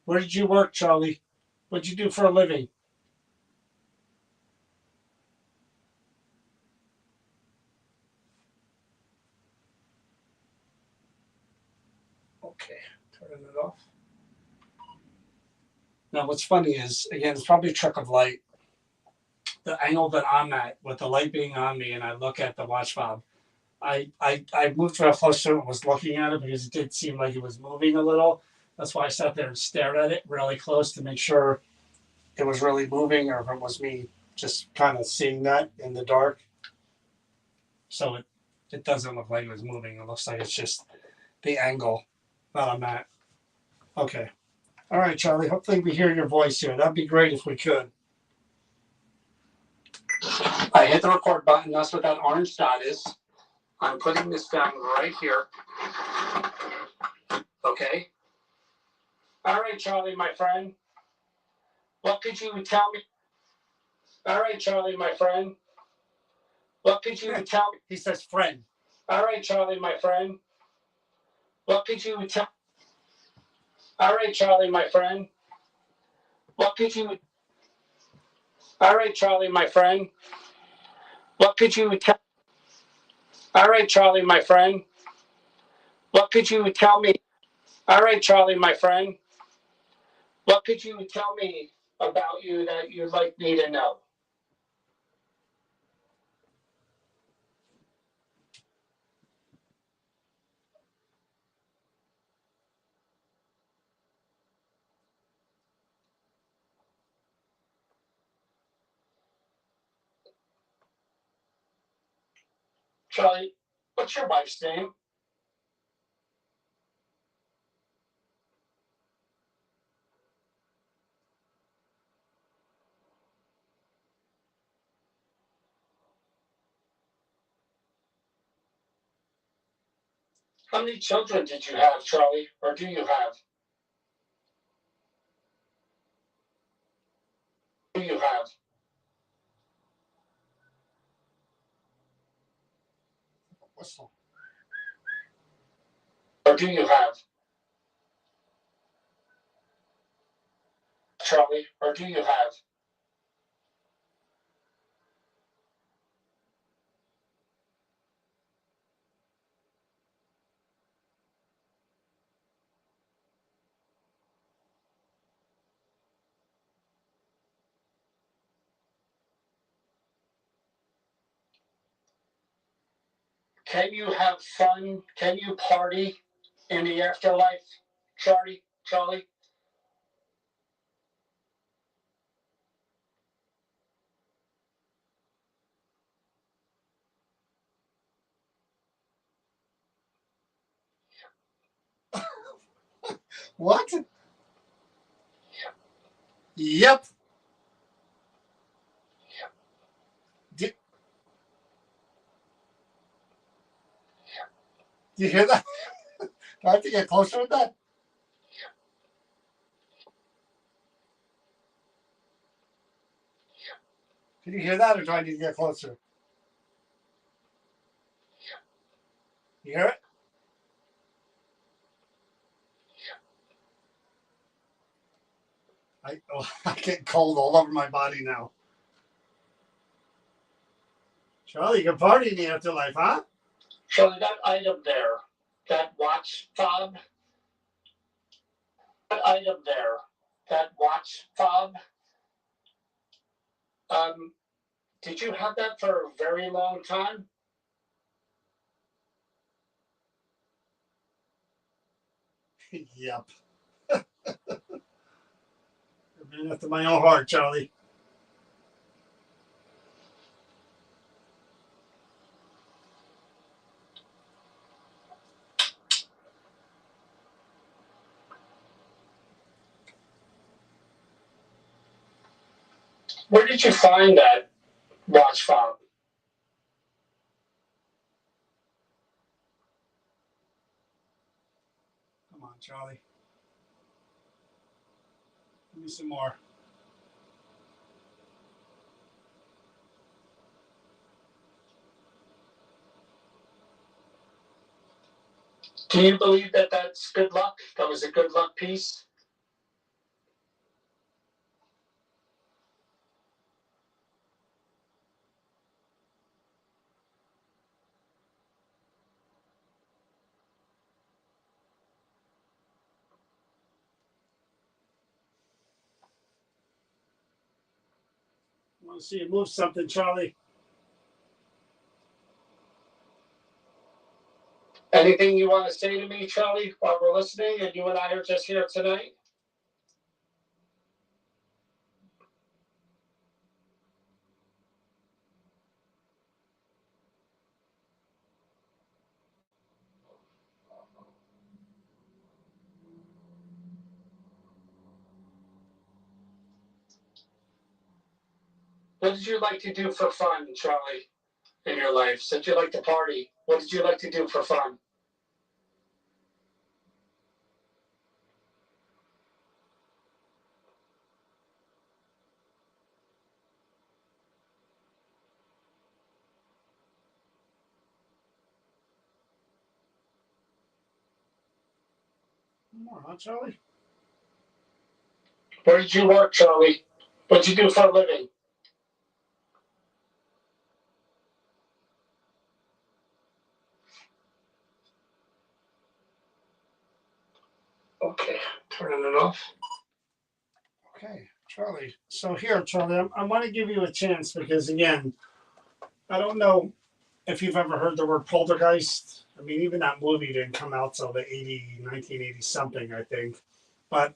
Where did you work, Charlie? What did you do for a living? Okay, turning it off. Now, what's funny is, again, it's probably a trick of light. The angle that I'm at, with the light being on me, and I look at the watch fob, I moved real close to it and was looking at it because it did seem like it was moving a little. That's why I sat there and stared at it really close to make sure it was really moving or if it was me just kind of seeing that in the dark. So It doesn't look like it was moving. It looks like it's just the angle that I'm at. Okay. All right, Charlie. Hopefully we hear your voice here. That'd be great if we could. I hit the record button. That's what that orange dot is. I'm putting this down right here. Okay. All right, Charlie, my friend. What could you tell me? All right, Charlie, my friend. What could you tell me? He says friend. All right, Charlie, my friend. What could you tell? All right, Charlie, my friend. What could you? All right, Charlie, my friend. What could you tell? All right, Charlie, my friend. What could you tell me? All right, Charlie, my friend. What could you tell me about you that you'd like me to know? Charlie, what's your wife's name? How many children did you have, Charlie, or do you have? Do you have? Whistle. Or do you have? Charlie, or do you have? Can you have fun? Can you party in the afterlife, Charlie? Charlie? What? Yep. Did you hear that? Do I have to get closer with that? Did you hear that, or do I need to get closer? You hear it? I get cold all over my body now. Charlie, you can party in the afterlife, huh? Charlie, that item there, that watch fob, that item there, that watch fob, um, did you have that for a very long time? Yep. A man after my own heart, Charlie. Where did you find that watch fob? Come on, Charlie. Give me some more. Do you believe that that's good luck? That was a good luck piece? I want to see you move something, Charlie. Anything you want to say to me, Charlie, while we're listening and you and I are just here tonight? What did you like to do for fun, Charlie, in your life? Since you like to party, what did you like to do for fun? More, huh, Charlie? Where did you work, Charlie? What did you do for a living? Okay, turning it off. Okay, Charlie. So here, Charlie, I want to give you a chance because, again, I don't know if you've ever heard the word poltergeist. I mean, even that movie didn't come out till the 1980 something, I think. But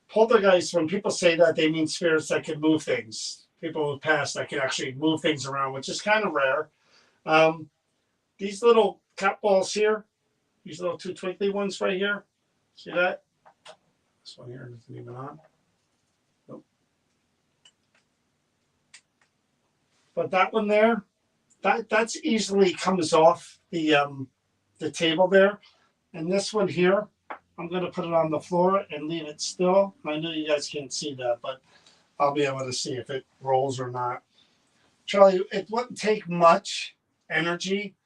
poltergeist, when people say that, they mean spirits that can move things. People who passed that can actually move things around, which is kind of rare. These little cat balls here, these little two twinkly ones right here. See that? This one here isn't even on. Nope. But that one there, that's easily comes off the table there. And this one here, I'm going to put it on the floor and leave it still. I know you guys can't see that, but I'll be able to see if it rolls or not. Charlie, it wouldn't take much energy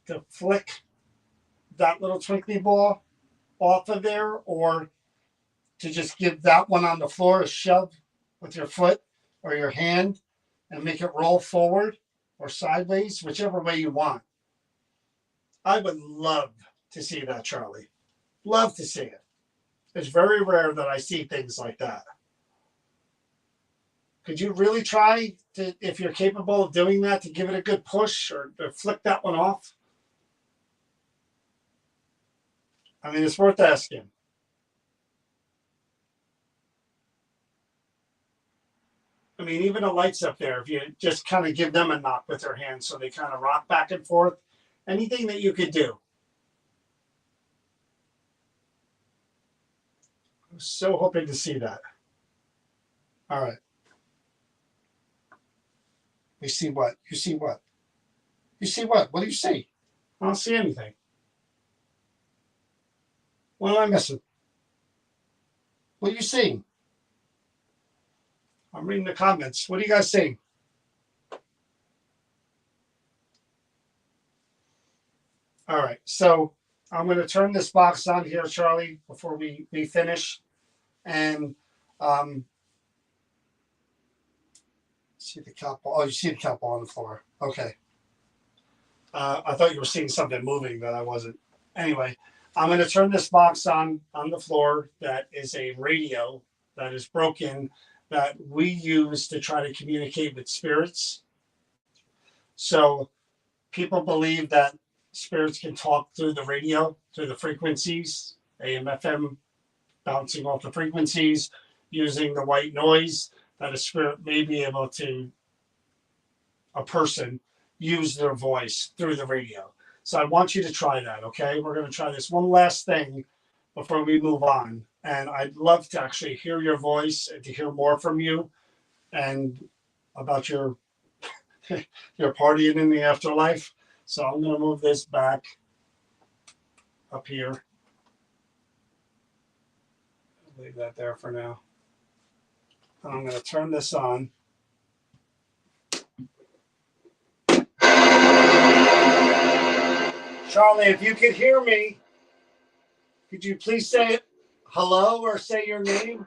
to flick that little twinkly ball off of there, or to just give that one on the floor a shove with your foot or your hand and make it roll forward or sideways, whichever way you want. I would love to see that, Charlie. Love to see it. It's very rare that I see things like that. Could you really try to, if you're capable of doing that, to give it a good push or to flick that one off? I mean, it's worth asking. I mean, even the lights up there, if you just kind of give them a knock with your hand so they kind of rock back and forth, anything that you could do. I'm so hoping to see that. All right. You see what? You see what? You see what? What do you see? I don't see anything. What am I missing? What are you seeing? I'm reading the comments. What are you guys seeing? All right. So I'm going to turn this box on here, Charlie, before we finish. And see the cat ball. Oh, you see the cat ball on the floor. Okay. I thought you were seeing something moving, but I wasn't. Anyway, I'm going to turn this box on the floor. That is a radio that is broken that we use to try to communicate with spirits. So people believe that spirits can talk through the radio, through the frequencies, AM, FM, bouncing off the frequencies, using the white noise that a spirit may be able to, a person, use their voice through the radio. So I want you to try that, okay? We're going to try this one last thing before we move on. And I'd love to actually hear your voice and to hear more from you and about your your partying in the afterlife. So I'm going to move this back up here. Leave that there for now. And I'm going to turn this on. Charlie, if you could hear me, could you please say hello or say your name?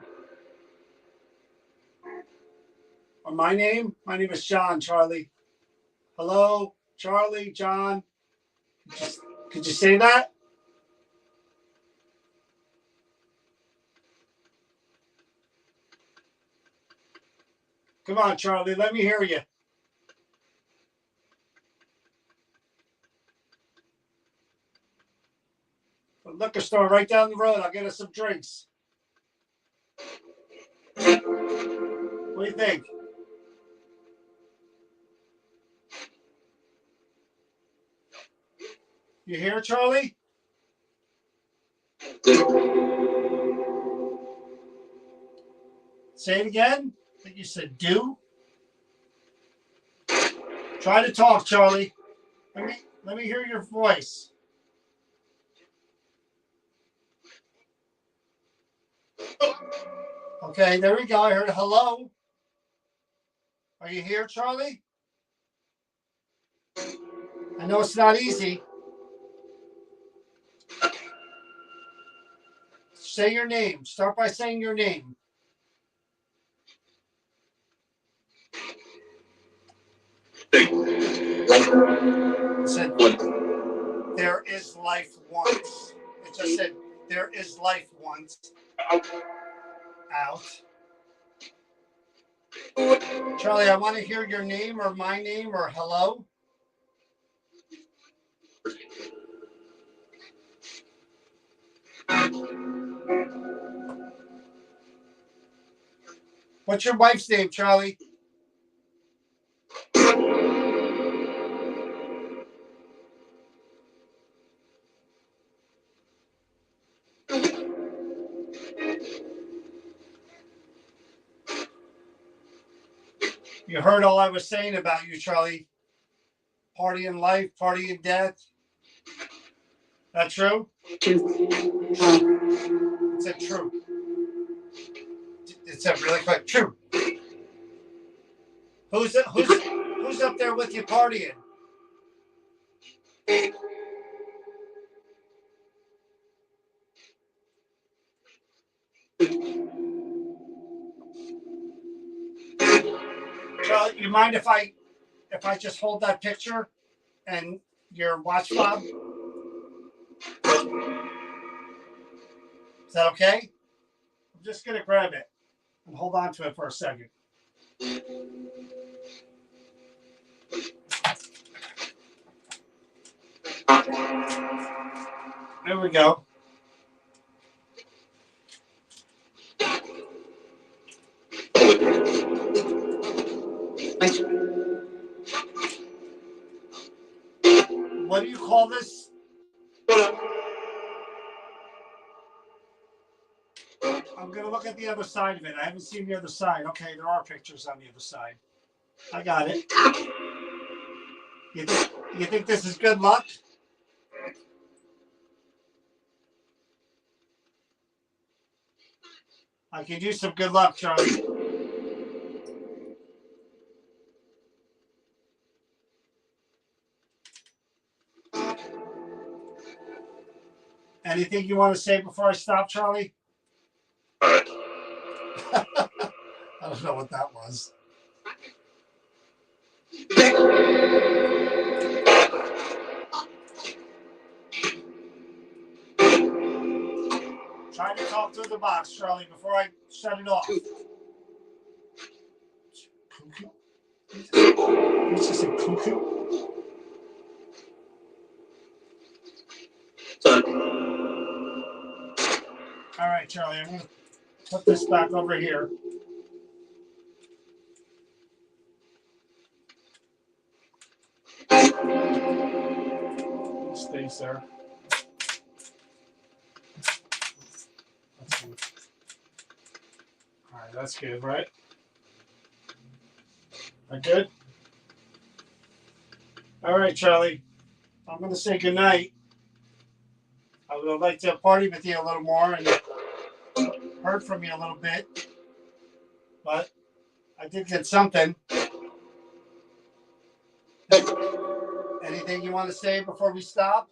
Or my name? My name is John, Charlie. Hello, Charlie, John. Could you say that? Come on, Charlie, let me hear you. The liquor store right down the road. I'll get us some drinks. What do you think? You hear, Charlie? Say it again. I think you said do. Try to talk, Charlie. Let me hear your voice. Okay, there we go. I heard hello. Are you here, Charlie? I know it's not easy. Say your name. Start by saying your name. It said, there is life once. It just said, there is life once. Out. Charlie, I want to hear your name or my name or hello. What's your wife's name, Charlie? You heard all I was saying about you, Charlie. Party in life, party in death. That true? It said true. It said really quick, true. Who's up there with you partying? Charlie, you mind if I just hold that picture and your watch fob? Is that okay? I'm just gonna grab it and hold on to it for a second. There we go. What do you call this? I'm going to look at the other side of it. I haven't seen the other side. Okay, there are pictures on the other side. I got it. You think this is good luck? I can use some good luck, Charlie. Anything you want to say before I stop, Charlie? I don't know what that was. Try to talk through the box, Charlie, before I shut it off. Cuckoo? What's this, a cuckoo? All right, Charlie, I'm going to put this back over here. It stays there. Let's see. All right, that's good, right? That good? All right, Charlie. I'm going to say goodnight. I would like to party with you a little more and heard from you a little bit, but I did get something. Anything you want to say before we stop?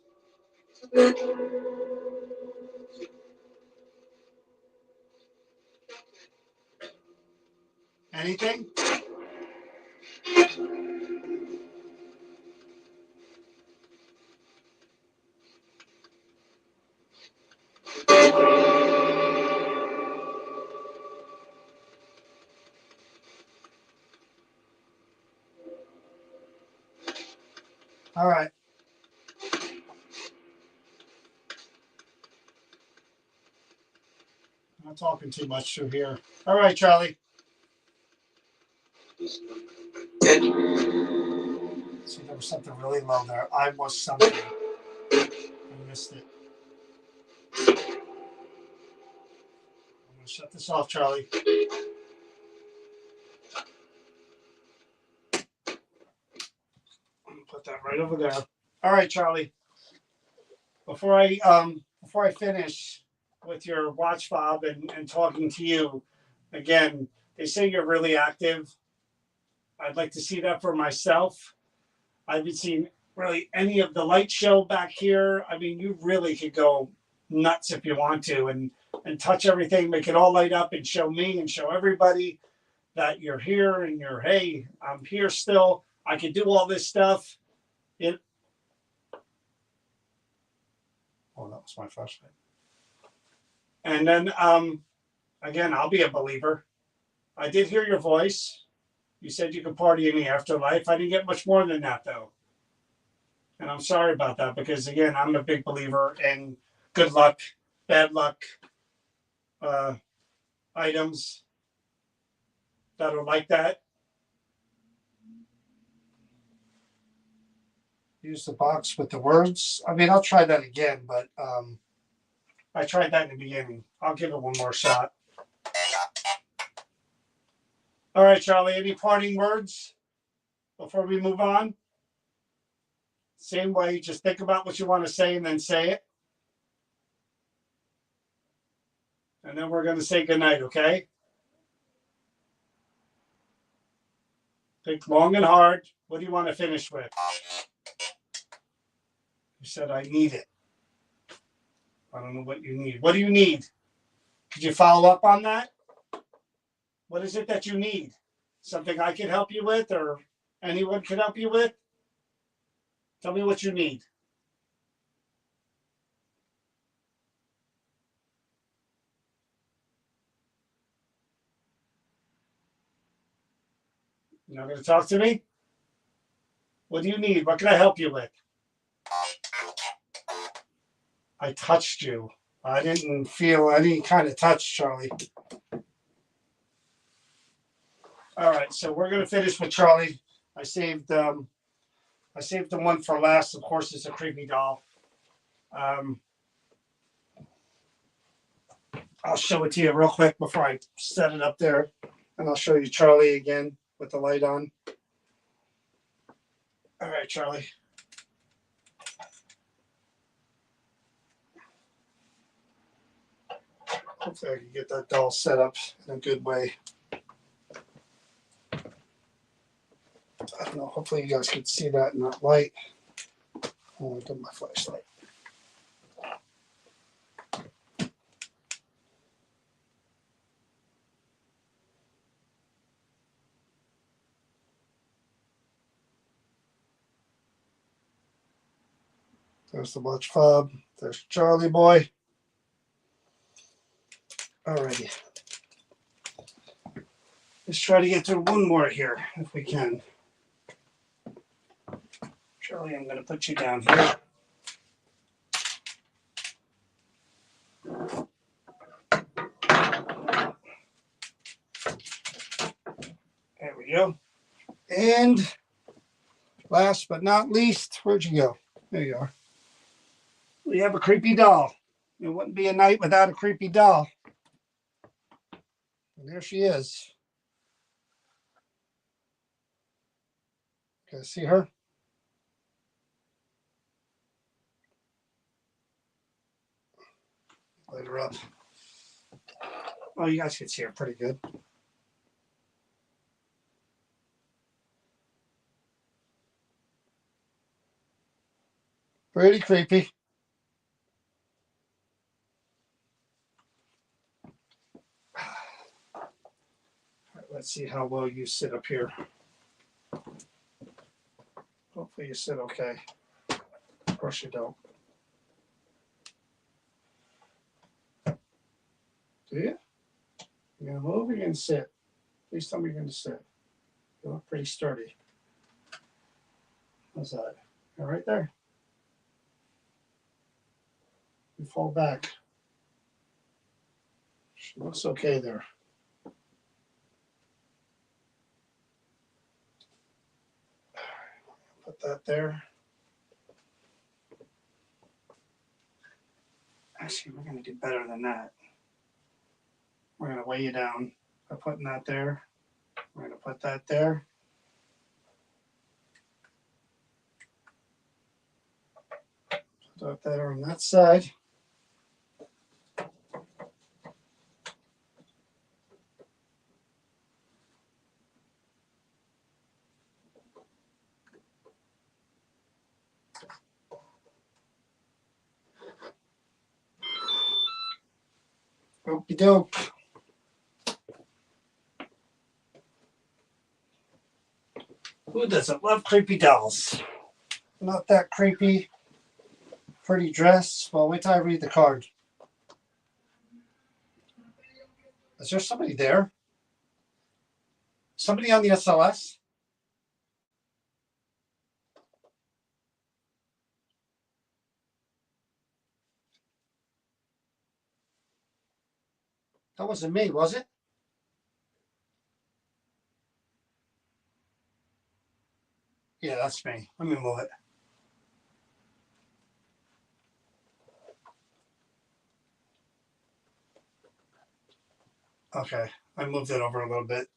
Anything? All right. I'm not talking too much through here. All right, Charlie. See, there was something really low there. I was something. I missed it. I'm going to shut this off, Charlie. Put that right over there. All right, Charlie. Before I finish with your watch fob and talking to you, again, they say you're really active. I'd like to see that for myself. I haven't seen really any of the light show back here. I mean, you really could go nuts if you want to and touch everything, make it all light up and show me and show everybody that you're here and you're, hey, I'm here still. I can do all this stuff. It, oh, that was my flashlight. And then again, I'll be a believer. I did hear your voice. You said you could party in the afterlife. I didn't get much more than that though. And I'm sorry about that because again, I'm a big believer in good luck, bad luck, items that are like that. Use the box with the words. I mean, I'll try that again, but I tried that in the beginning. I'll give it one more shot. All right, Charlie, any parting words before we move on? Same way, just think about what you want to say and then say it. And then we're going to say goodnight, okay? Think long and hard. What do you want to finish with? You said, I need it. I don't know what you need. What do you need? Could you follow up on that? What is it that you need? Something I can help you with or anyone can help you with? Tell me what you need. You're not going to talk to me? What do you need? What can I help you with? I touched you. I didn't feel any kind of touch, Charlie. All right, so we're going to finish with Charlie. I saved the one for last. Of course, it's a creepy doll. I'll show it to you real quick before I set it up there, and I'll show you Charlie again with the light on. All right, Charlie. Hopefully I can get that doll set up in a good way. I don't know. Hopefully you guys can see that in that light. I'll get my flashlight. There's the watch fob. There's Charlie boy. Alrighty. Let's try to get through one more here if we can. Charlie, I'm going to put you down here. There we go. And last but not least, where'd you go? There you are. We have a creepy doll. It wouldn't be a night without a creepy doll. And there she is. Can I see her? Light her up. Oh, you guys can see her pretty good. Pretty creepy. All right, let's see how well you sit up here. Hopefully you sit okay. Of course you don't. Do you? You're gonna move or you're gonna sit? Please tell me you're gonna sit. You look pretty sturdy. How's that? All right there. You fall back. She looks okay there. Put that there. Actually, we're gonna do better than that. We're gonna weigh you down by putting that there. We're gonna put that there. Do it better on that side. Okey doke. Who doesn't love creepy dolls? Not that creepy. Pretty dress. Well, wait till I read the card. Is there somebody there? Somebody on the SLS? That wasn't me, was it? Yeah, that's me. Let me move it. Okay, I moved it over a little bit.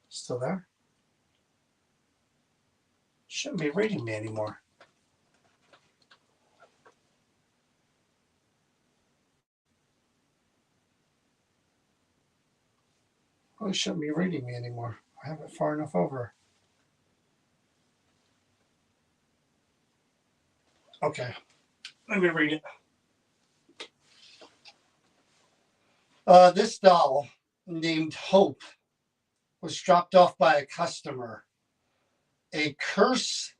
Still there? Shouldn't be reading me anymore. Oh, it shouldn't be reading me anymore. I have it far enough over. Okay, let me read it. This doll named Hope was dropped off by a customer. A curse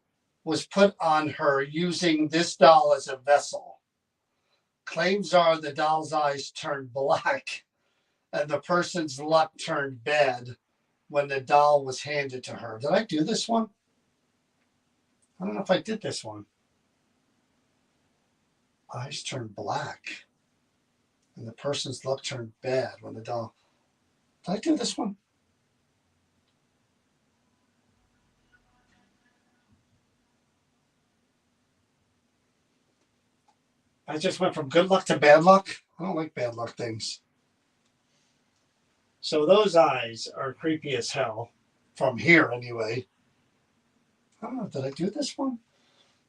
was put on her using this doll as a vessel. Claims are the doll's eyes turned black and the person's luck turned bad when the doll was handed to her. Did I do this one? I don't know if I did this one. Eyes turned black and the person's luck turned bad when the doll. Did I do this one? I just went from good luck to bad luck. I don't like bad luck things. So those eyes are creepy as hell. From here, anyway. I don't know. Did I do this one?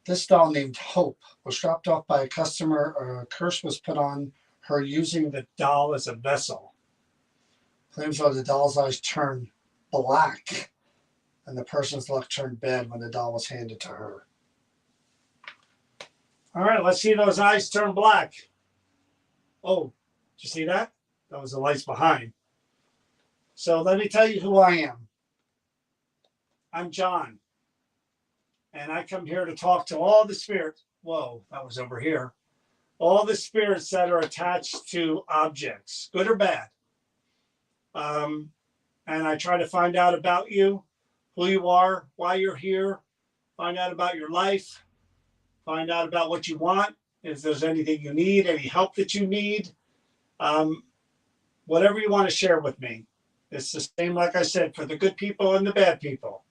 This doll named Hope was dropped off by a customer. A curse was put on her using the doll as a vessel. Claims are the doll's eyes turned black and the person's luck turned bad when the doll was handed to her. All right, let's see those eyes turn black. Oh, did you see that? That was the lights behind. So let me tell you who I am. I'm John. And I come here to talk to all the spirits. Whoa, that was over here. All the spirits that are attached to objects, good or bad. And I try to find out about you, who you are, why you're here, find out about your life, find out about what you want, if there's anything you need, any help that you need, whatever you want to share with me. It's the same, like I said, for the good people and the bad people.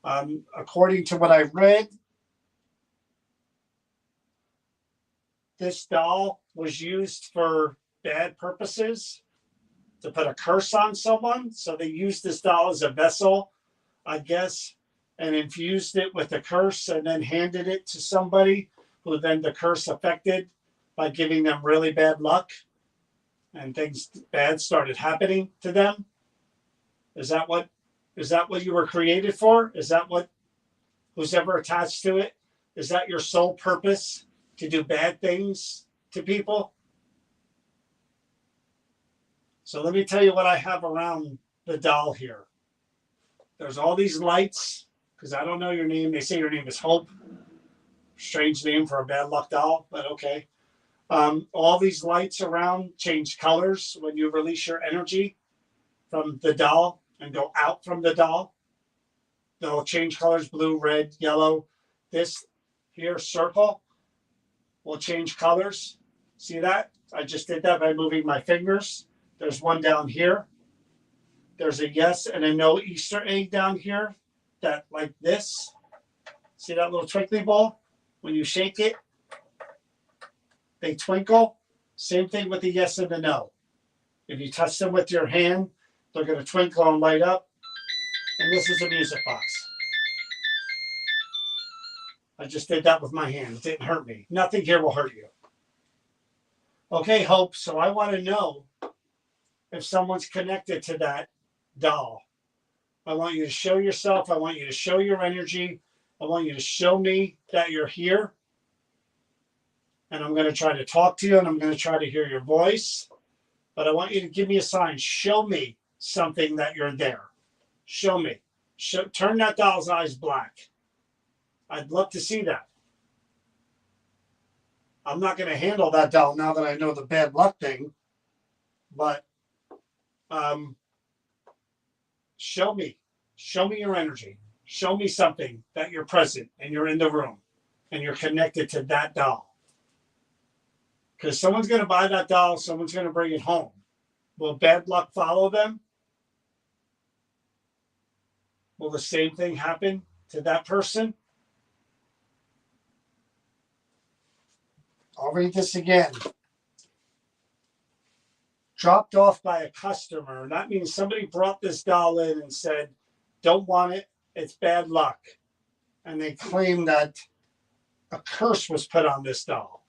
According to what I read, this doll was used for bad purposes, to put a curse on someone. So they used this doll as a vessel, I guess, and infused it with a curse and then handed it to somebody who then the curse affected by giving them really bad luck and things bad started happening to them. Is that what you were created for? Is that what who's ever attached to it? Is that your sole purpose, to do bad things to people? So let me tell you what I have around the doll here. There's all these lights, because I don't know your name. They say your name is Hope. Strange name for a bad luck doll, but okay. All these lights around change colors when you release your energy from the doll and go out from the doll. They'll change colors: blue, red, yellow. This here circle will change colors. See that? I just did that by moving my fingers. There's one down here. There's a yes and a no Easter egg down here, that like this. See that little twinkly ball? When you shake it, they twinkle. Same thing with the yes and the no. If you touch them with your hand, they're going to twinkle and light up. And this is a music box. I just did that with my hand. It didn't hurt me. Nothing here will hurt you. Okay, Hope. So I want to know if someone's connected to that doll. I want you to show yourself. I want you to show your energy. I want you to show me that you're here. And I'm going to try to talk to you and I'm going to try to hear your voice. But I want you to give me a sign. Show me something that you're there. Show me. Turn that doll's eyes black. I'd love to see that. I'm not going to handle that doll now that I know the bad luck thing. But show me. Show me your energy. Show me something that you're present and you're in the room and you're connected to that doll. Because someone's going to buy that doll. Someone's going to bring it home. Will bad luck follow them? Will the same thing happen to that person? I'll read this again. Dropped off by a customer. That means somebody brought this doll in and said, don't want it. It's bad luck. And they claim that a curse was put on this doll.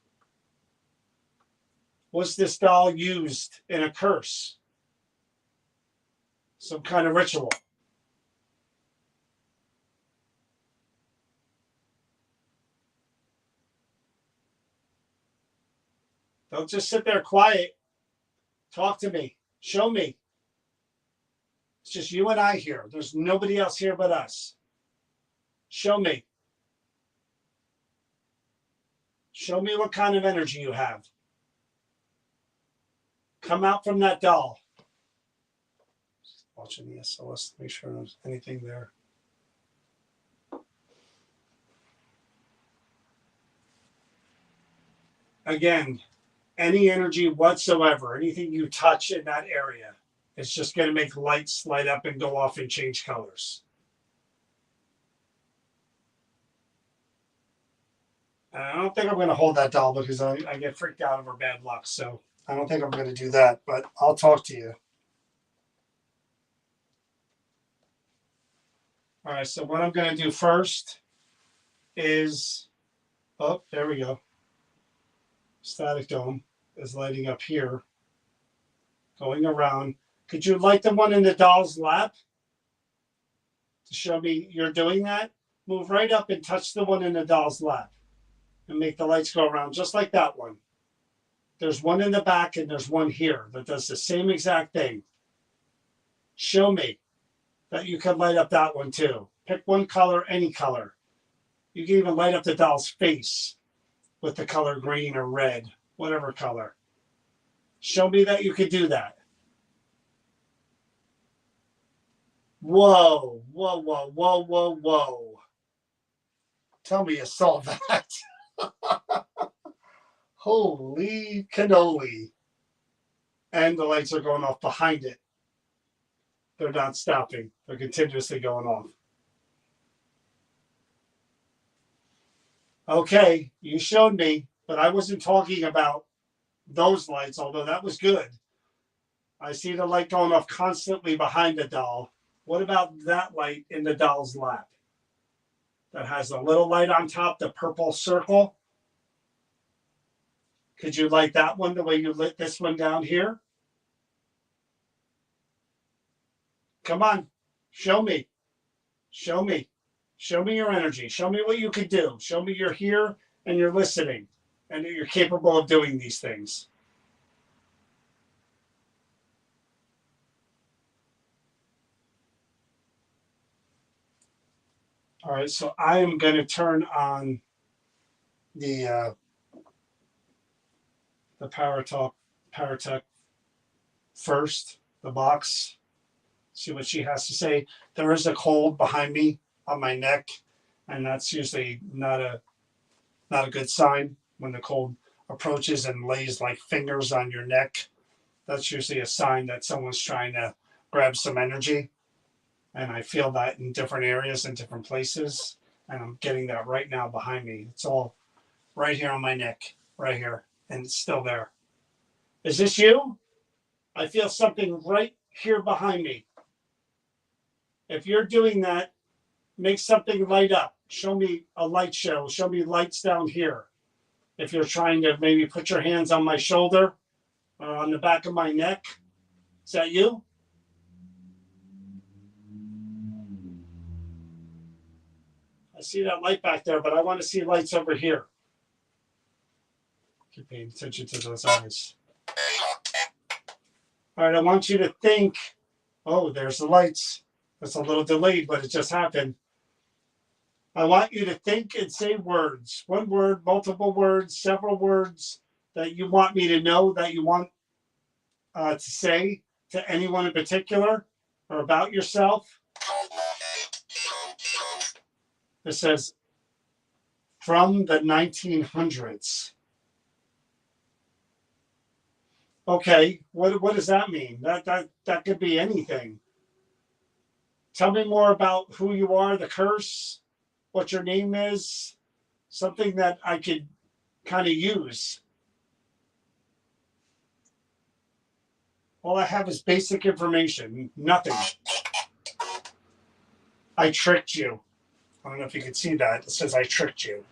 Was this doll used in a curse? Some kind of ritual? Don't just sit there quiet. Talk to me. Show me. It's just you and I here. There's nobody else here but us. Show me. Show me what kind of energy you have. Come out from that doll. Just watching the SOS to make sure there's anything there. Again, any energy whatsoever, anything you touch in that area, it's just going to make lights light up and go off and change colors. I don't think I'm going to hold that doll because I get freaked out over bad luck. So I don't think I'm going to do that, but I'll talk to you. All right, so what I'm going to do first is, oh, there we go. Static dome is lighting up here, going around. Could you light the one in the doll's lap to show me you're doing that? Move right up and touch the one in the doll's lap and make the lights go around just like that one. There's one in the back and there's one here that does the same exact thing. Show me that you can light up that one too. Pick one color, any color. You can even light up the doll's face with the color green or red, whatever color. Show me that you could do that. Whoa, whoa, whoa, whoa, whoa, whoa. Tell me you saw that. Holy cannoli. And the lights are going off behind it. They're not stopping. They're continuously going off. Okay, you showed me, but I wasn't talking about those lights, although that was good. I see the light going off constantly behind the doll. What about that light in the doll's lap? That has a little light on top, the purple circle. Could you light that one the way you lit this one down here? Come on, show me. Show me. Show me your energy. Show me what you can do. Show me you're here and you're listening and that you're capable of doing these things. All right, so I am going to turn on the Paratech first, the box. See what she has to say. There is a cold behind me on my neck, and that's usually not a good sign when the cold approaches and lays like fingers on your neck. That's usually a sign that someone's trying to grab some energy. And I feel that in different areas and different places. And I'm getting that right now behind me. It's all right here on my neck, right here. And it's still there. Is this you? I feel something right here behind me. If you're doing that, make something light up. show me a light show. Show me lights down here. If you're trying to maybe put your hands on my shoulder or on the back of my neck. Is that you? I see that light back there, but I want to see lights over here. Keep paying attention to those eyes. All right, I want you to think. Oh, there's the lights. It's a little delayed, but it just happened. I want you to think and say words. One word, multiple words, several words that you want me to know, that you want to say to anyone in particular or about yourself. It says, from the 1900s. Okay, what does that mean? That could be anything. Tell me more about who you are, the curse, what your name is, something that I could kind of use. All I have is basic information, nothing. I tricked you. I don't know if you can see that. It says I tricked you.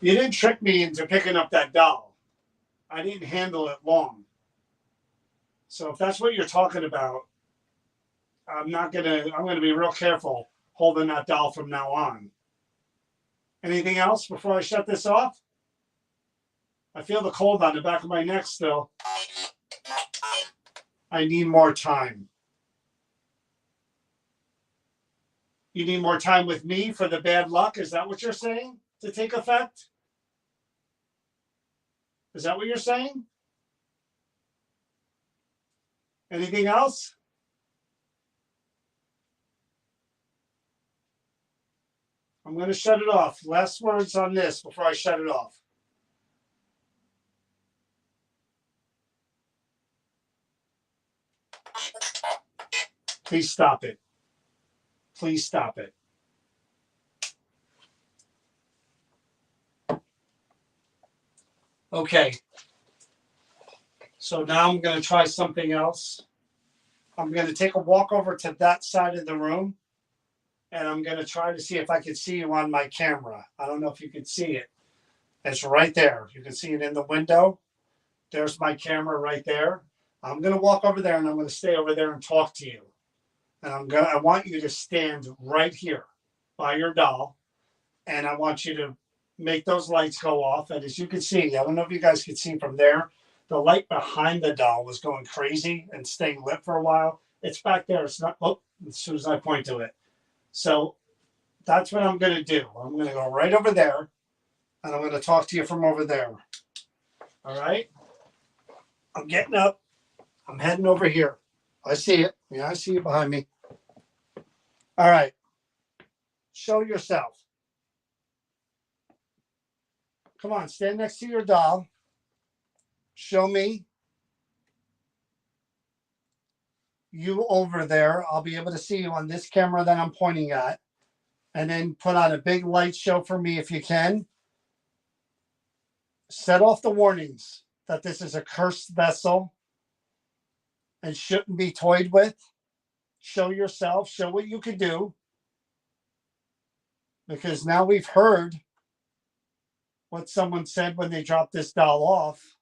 You didn't trick me into picking up that doll. I didn't handle it long. So if that's what you're talking about, I'm gonna be real careful holding that doll from now on. Anything else before I shut this off? I feel the cold on the back of my neck still. I need more time. You need more time with me for the bad luck? Is that what you're saying to take effect? Is that what you're saying? Anything else? I'm going to shut it off. Last words on this before I shut it off. Please stop it. Please stop it. Okay. So now I'm going to try something else. I'm going to take a walk over to that side of the room, and I'm going to try to see if I can see you on my camera. I don't know if you can see it. It's right there. You can see it in the window. There's my camera right there. I'm going to walk over there, and I'm going to stay over there and talk to you. And I want you to stand right here by your doll, and I want you to make those lights go off. And as you can see, I don't know if you guys can see from there, the light behind the doll was going crazy and staying lit for a while. It's back there. It's not, oh, as soon as I point to it. So that's what I'm going to do. I'm going to go right over there, and I'm going to talk to you from over there. All right? I'm getting up. I'm heading over here. I see it. Yeah, I see you behind me. All right. Show yourself. Come on, stand next to your doll. Show me. You over there. I'll be able to see you on this camera that I'm pointing at. And then put on a big light show for me if you can. Set off the warnings that this is a cursed vessel and shouldn't be toyed with. Show yourself. Show what you can do. Because now we've heard what someone said when they dropped this doll off.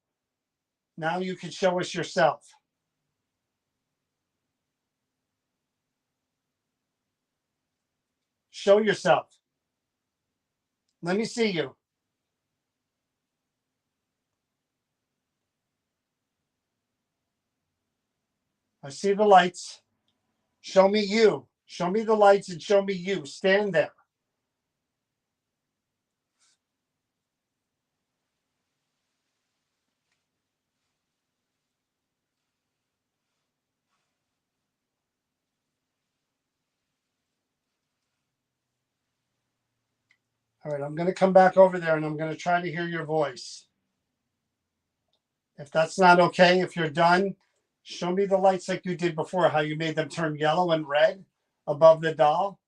Now you can show us yourself. Show yourself. Let me see you. I see the lights. Show me you. Show me the lights and show me you. Stand there. All right, I'm going to come back over there and I'm going to try to hear your voice. If that's not okay, if you're done, show me the lights like you did before, how you made them turn yellow and red above the doll.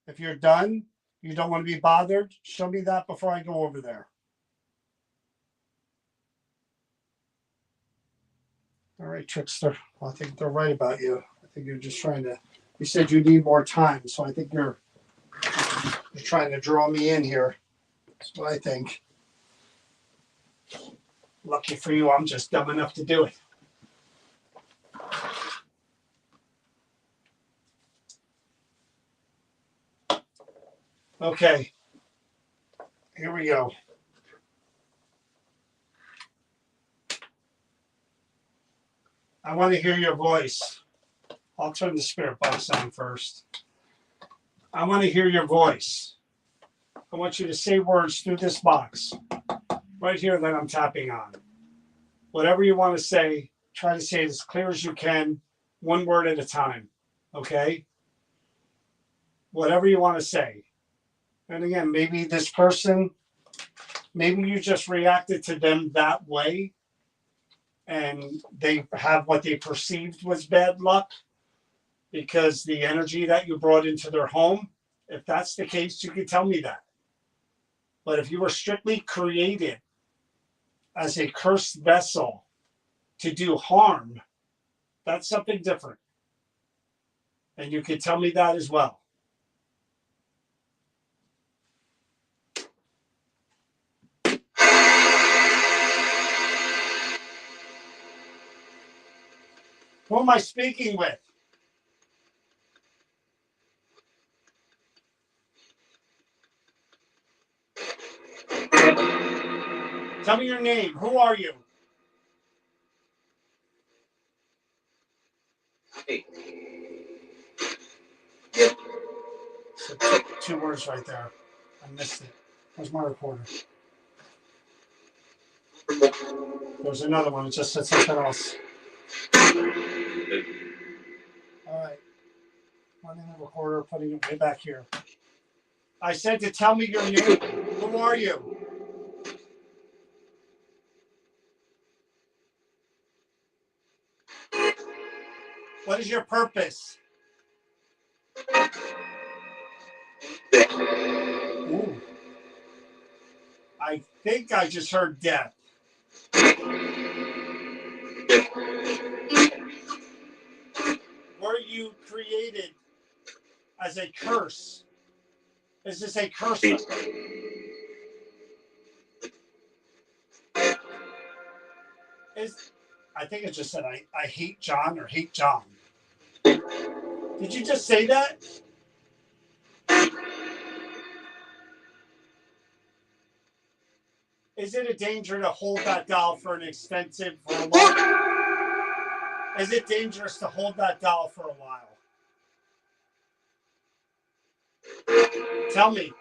If you're done, you don't want to be bothered, show me that before I go over there. All right, trickster. I think they're right about you. think you're just trying to. You said you need more time, so I think you're trying to draw me in here. That's what I think. Lucky for you, I'm just dumb enough to do it. Okay, here we go. I want to hear your voice. I'll turn the spirit box on first. I want to hear your voice. I want you to say words through this box right here that I'm tapping on. Whatever you want to say, try to say it as clear as you can, one word at a time. Okay? Whatever you want to say. And again, maybe this person, maybe you just reacted to them that way and they have what they perceived was bad luck because the energy that you brought into their home. If that's the case, you can tell me that. But if you were strictly created as a cursed vessel to do harm, that's something different. And you can tell me that as well. Who am I speaking with? Tell me your name. Who are you? So two words right there. I missed it. Where's my recorder? There's another one. It just said something else. All right. Running the recorder, putting it way back here. I said to tell me your name. Who are you? What is your purpose? Ooh. I think I just heard death. Were you created as a curse? Is this a curse? I think it just said I hate John or hate John. Did you just say that? Is it a danger to hold that doll for an extensive for a while? Is it dangerous to hold that doll for a while? Tell me.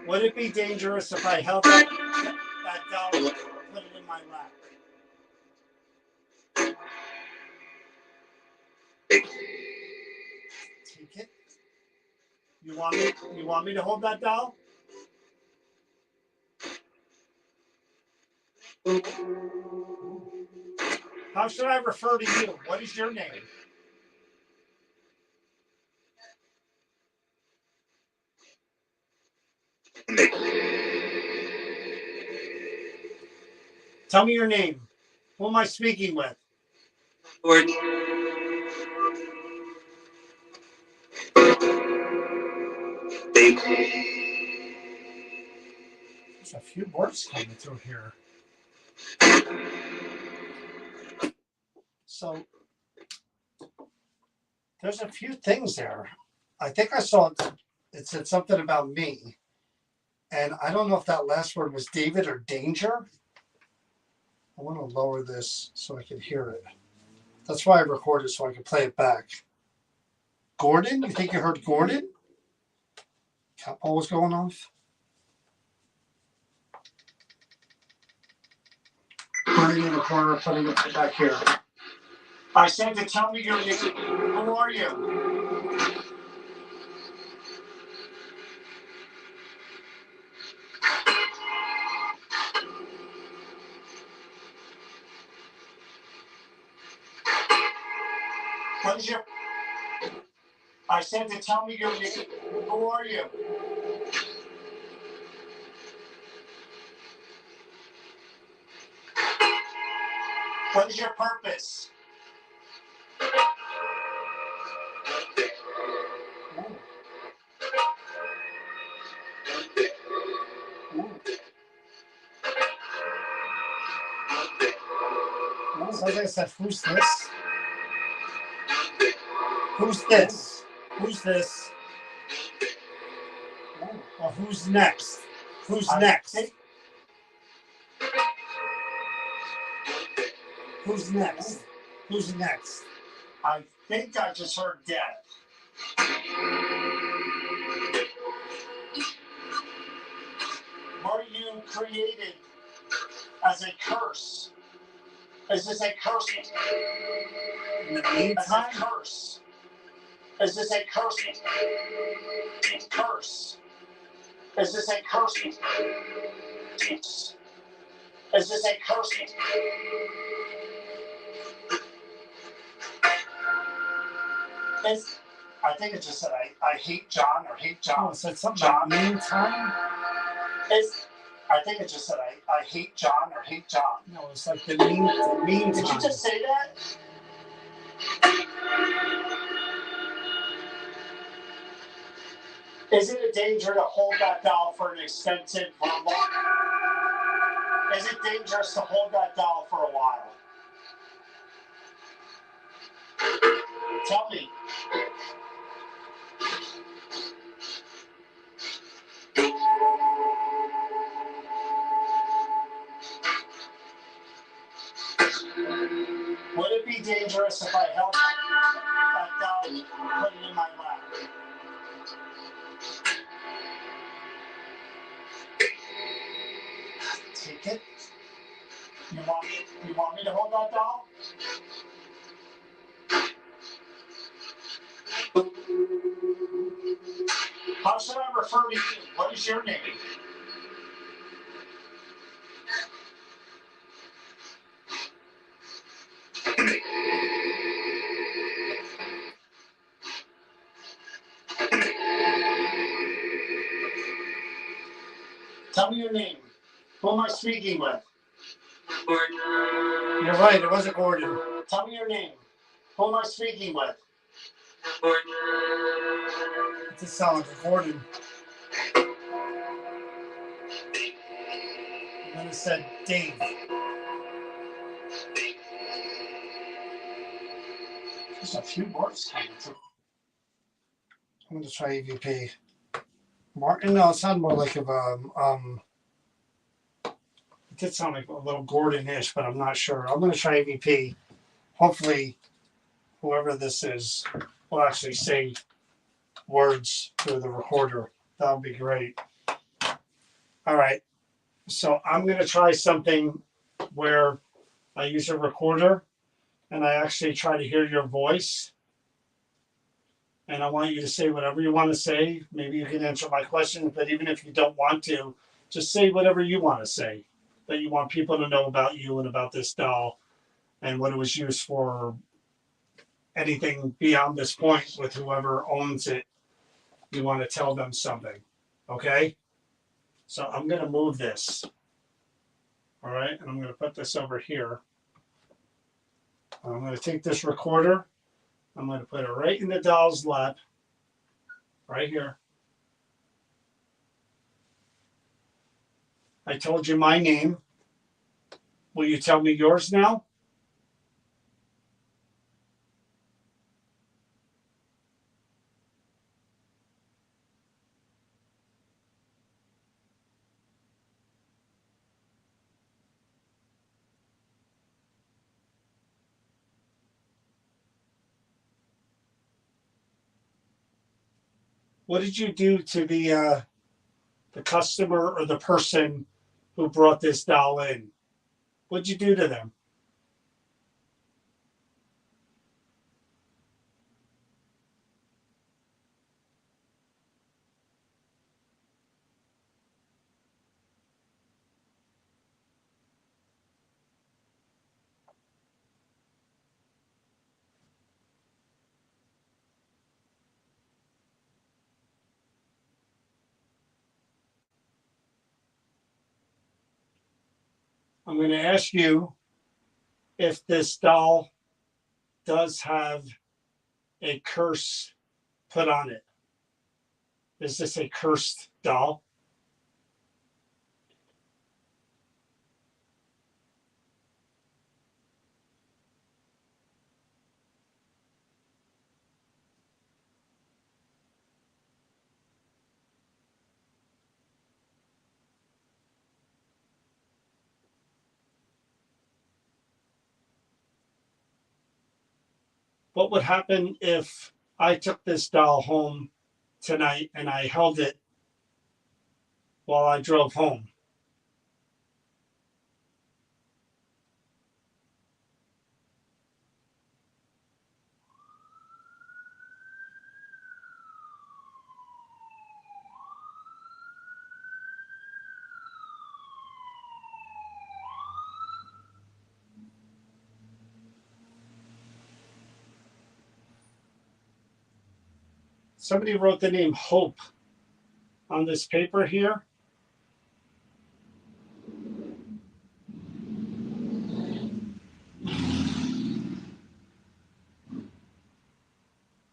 Would it be dangerous if I held that doll and put it in my lap? Take it? You want me to hold that doll? How should I refer to you? What is your name? Tell me your name. Who am I speaking with? There's a few words coming through here. So there's a few things there. I think I saw it said something about me. And I don't know if that last word was David or danger. I want to lower this so I can hear it. That's why I recorded so I can play it back. Gordon? You think you heard Gordon? Cat ball was going off? Putting in the corner, putting it back here. I said to tell me your name. Who are you? What is your... I said to tell me your name. Who are you? What is your purpose? Sounds like I said, who's this? Who's this? Who's this? Or who's next? Who's next? Who's next? Who's next? I think I just heard death. Were you created as a curse? Is this a curse? In the meantime? As a curse. Is this a curse? Curse. Is this a curse? Is this a curse? I think it just said I hate John or hate John. Oh, it said something John. Meantime? I think it just said I hate John or hate John. No, it's like the meantime. Did you just say that? Is it a danger to hold that doll for an extensive long? Is it dangerous to hold that doll for a while? Tell me. Would it be dangerous if I held that doll and put it in my lap? Take it. You want me to hold that doll? How should I refer to you? What is your name? Tell me your name. Who am I speaking with? Gordon. You're right, it wasn't Gordon. Tell me your name. Who am I speaking with? Gordon. It just sounds like Gordon. And then it said Dave. There's a few words coming through. I'm going to try EVP. Martin? No, it sounded more like of it did sound like a little Gordon-ish, but I'm not sure. I'm going to try EVP. Hopefully, whoever this is will actually say words through the recorder. That would be great. All right. So I'm going to try something where I use a recorder and I actually try to hear your voice. And I want you to say whatever you want to say. Maybe you can answer my questions, but even if you don't want to, just say whatever you want to say that you want people to know about you and about this doll and what it was used for, anything beyond this point with whoever owns it. You want to tell them something. Okay? So I'm going to move this. All right? And I'm going to put this over here. I'm going to take this recorder. I'm going to put it right in the doll's lap. Right here. I told you my name. Will you tell me yours now? What did you do to the customer or the person who brought this doll in? What'd you do to them? I'm going to ask you if this doll does have a curse put on it. Is this a cursed doll? What would happen if I took this doll home tonight and I held it while I drove home? Somebody wrote the name Hope on this paper here.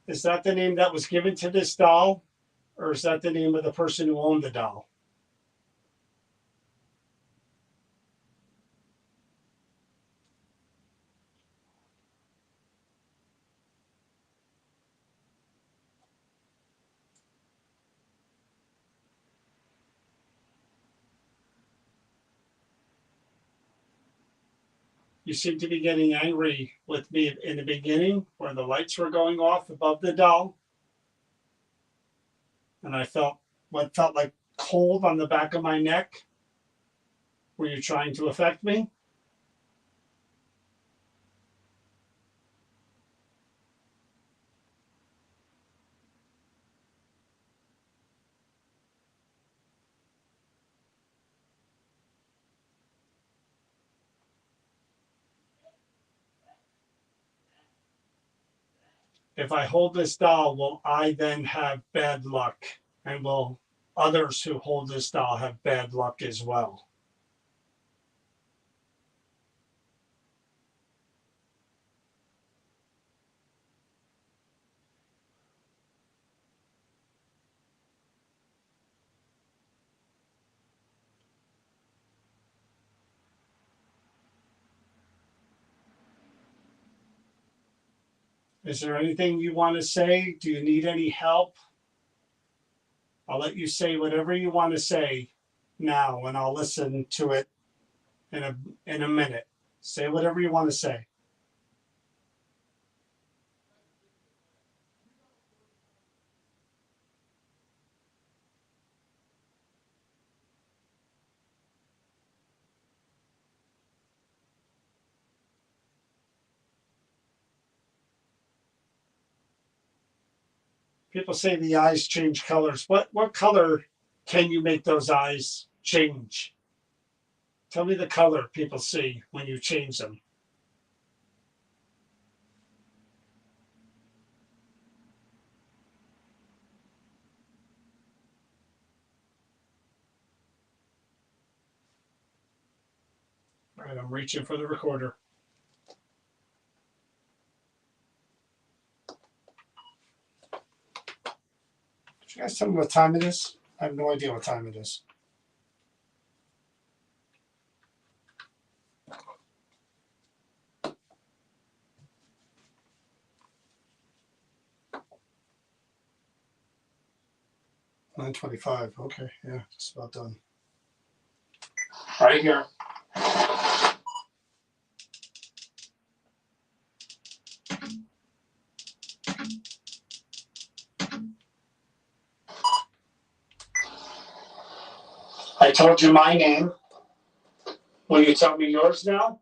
Is that the name that was given to this doll? Or is that the name of the person who owned the doll? You seem to be getting angry with me in the beginning when the lights were going off above the doll. And I felt what felt like cold on the back of my neck. Were you trying to affect me? If I hold this doll, will I then have bad luck? And will others who hold this doll have bad luck as well? Is there anything you want to say? Do you need any help? I'll let you say whatever you want to say now, and I'll listen to it in a minute. Say whatever you want to say. People say the eyes change colors. What color can you make those eyes change? Tell me the color people see when you change them. All right, I'm reaching for the recorder. Did you guys tell me what time it is? I have no idea what time it is. $9:25. Okay, yeah, just about done. Right here. I told you my name. Will you tell me yours now?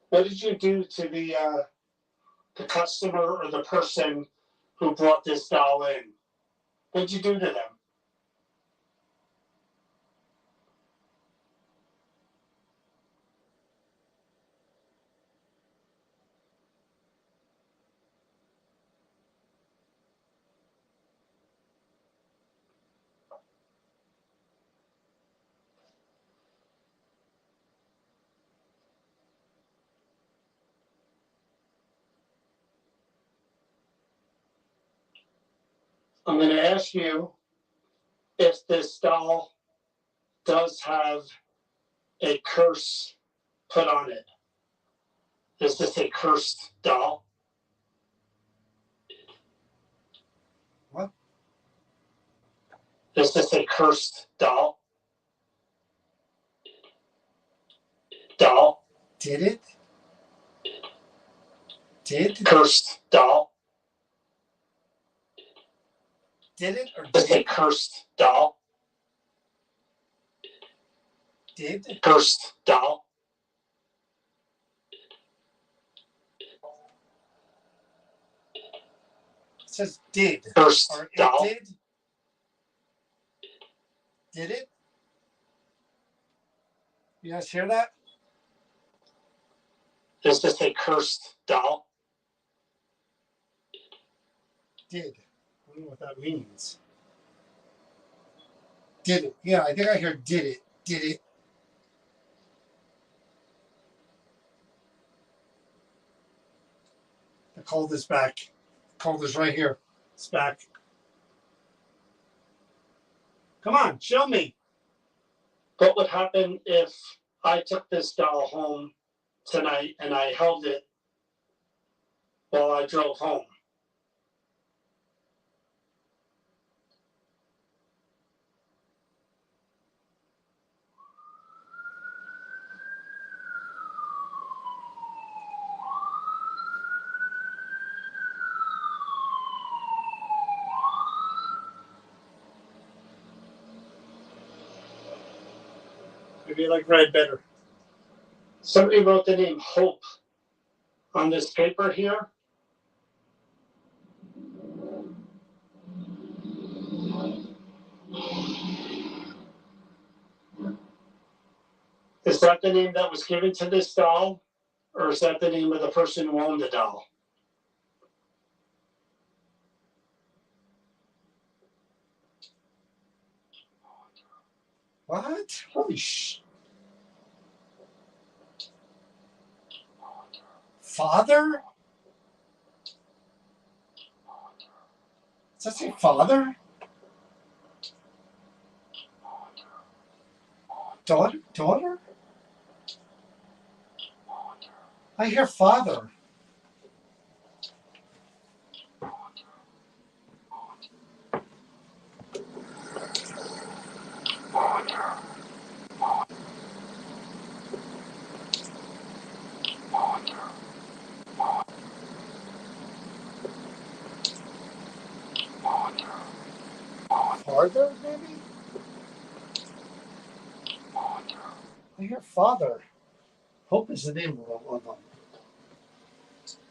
What did you do to the customer or the person who brought this doll in? What'd you do to them? I'm going to ask you if this doll does have a curse put on it. Is this a cursed doll? What? Is this a cursed doll? Doll? Did it? Did? Cursed doll? Did it or did it? Cursed doll? Did? Cursed doll? It says did. Cursed or doll? It did? Did it? You guys hear that? Is this a cursed doll? Did. I don't know what that means. Did it? Yeah, I think I hear did it. Did it? The cold is back. The cold is right here. It's back. Come on, show me. What would happen if I took this doll home tonight and I held it while I drove home? Maybe you like red better. Somebody wrote the name Hope on this paper here. Is that the name that was given to this doll? Or is that the name of the person who owned the doll? What? Holy sh! Father? Does that say father? Daughter? Daughter? I hear father. Father, maybe? I hear father. Hope is the name of them. What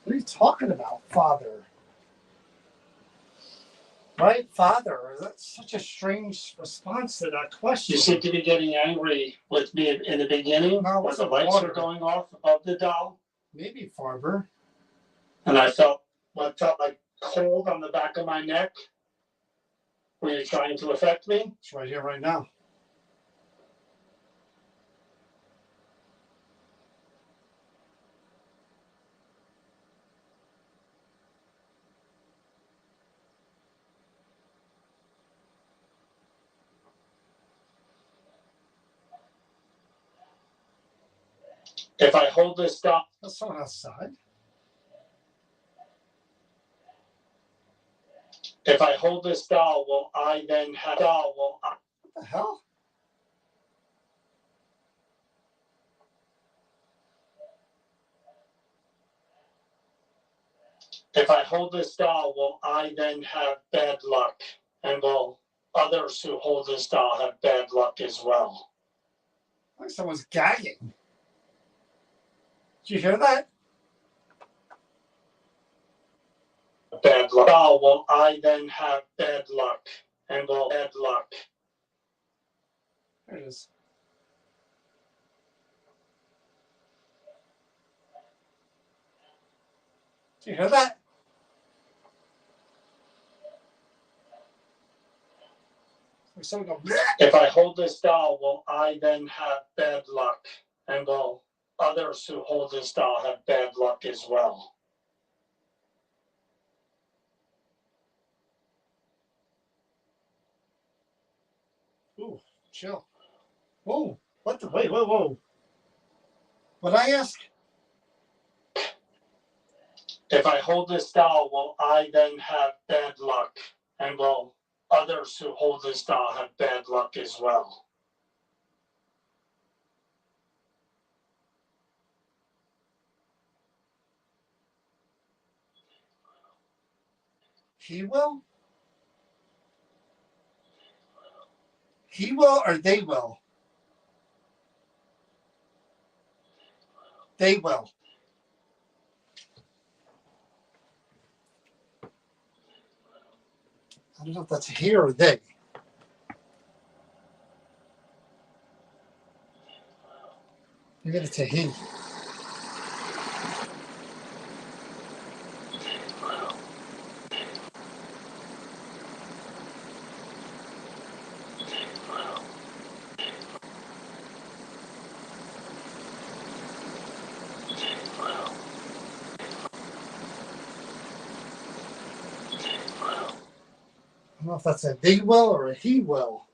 are you talking about, father? Right, father? That's such a strange response to that question. You seem to be getting angry with me in the beginning. No, where the lights were going off above the doll. Maybe father. And I felt like cold on the back of my neck. Were you trying to affect me? It's right here, right now. If I hold this doll, that's not outside. If I hold this doll, will I then have doll? What the hell? If I hold this doll, will I then have bad luck? And will others who hold this doll have bad luck as well? Like someone's gagging. Did you hear that? Bad luck. Doll, will I then have bad luck? and will bad luck. There it is. Do you hear that? Someone go, bleh. If I hold this doll, will I then have bad luck? And will others who hold this doll have bad luck as well? Ooh, chill. Whoa, what the? Wait, whoa. What I ask? If I hold this doll, will I then have bad luck? And will others who hold this doll have bad luck as well? He will? He will or they will? They will. I don't know if that's he or they. Maybe it's a he. I don't know if that's a they will or a he will.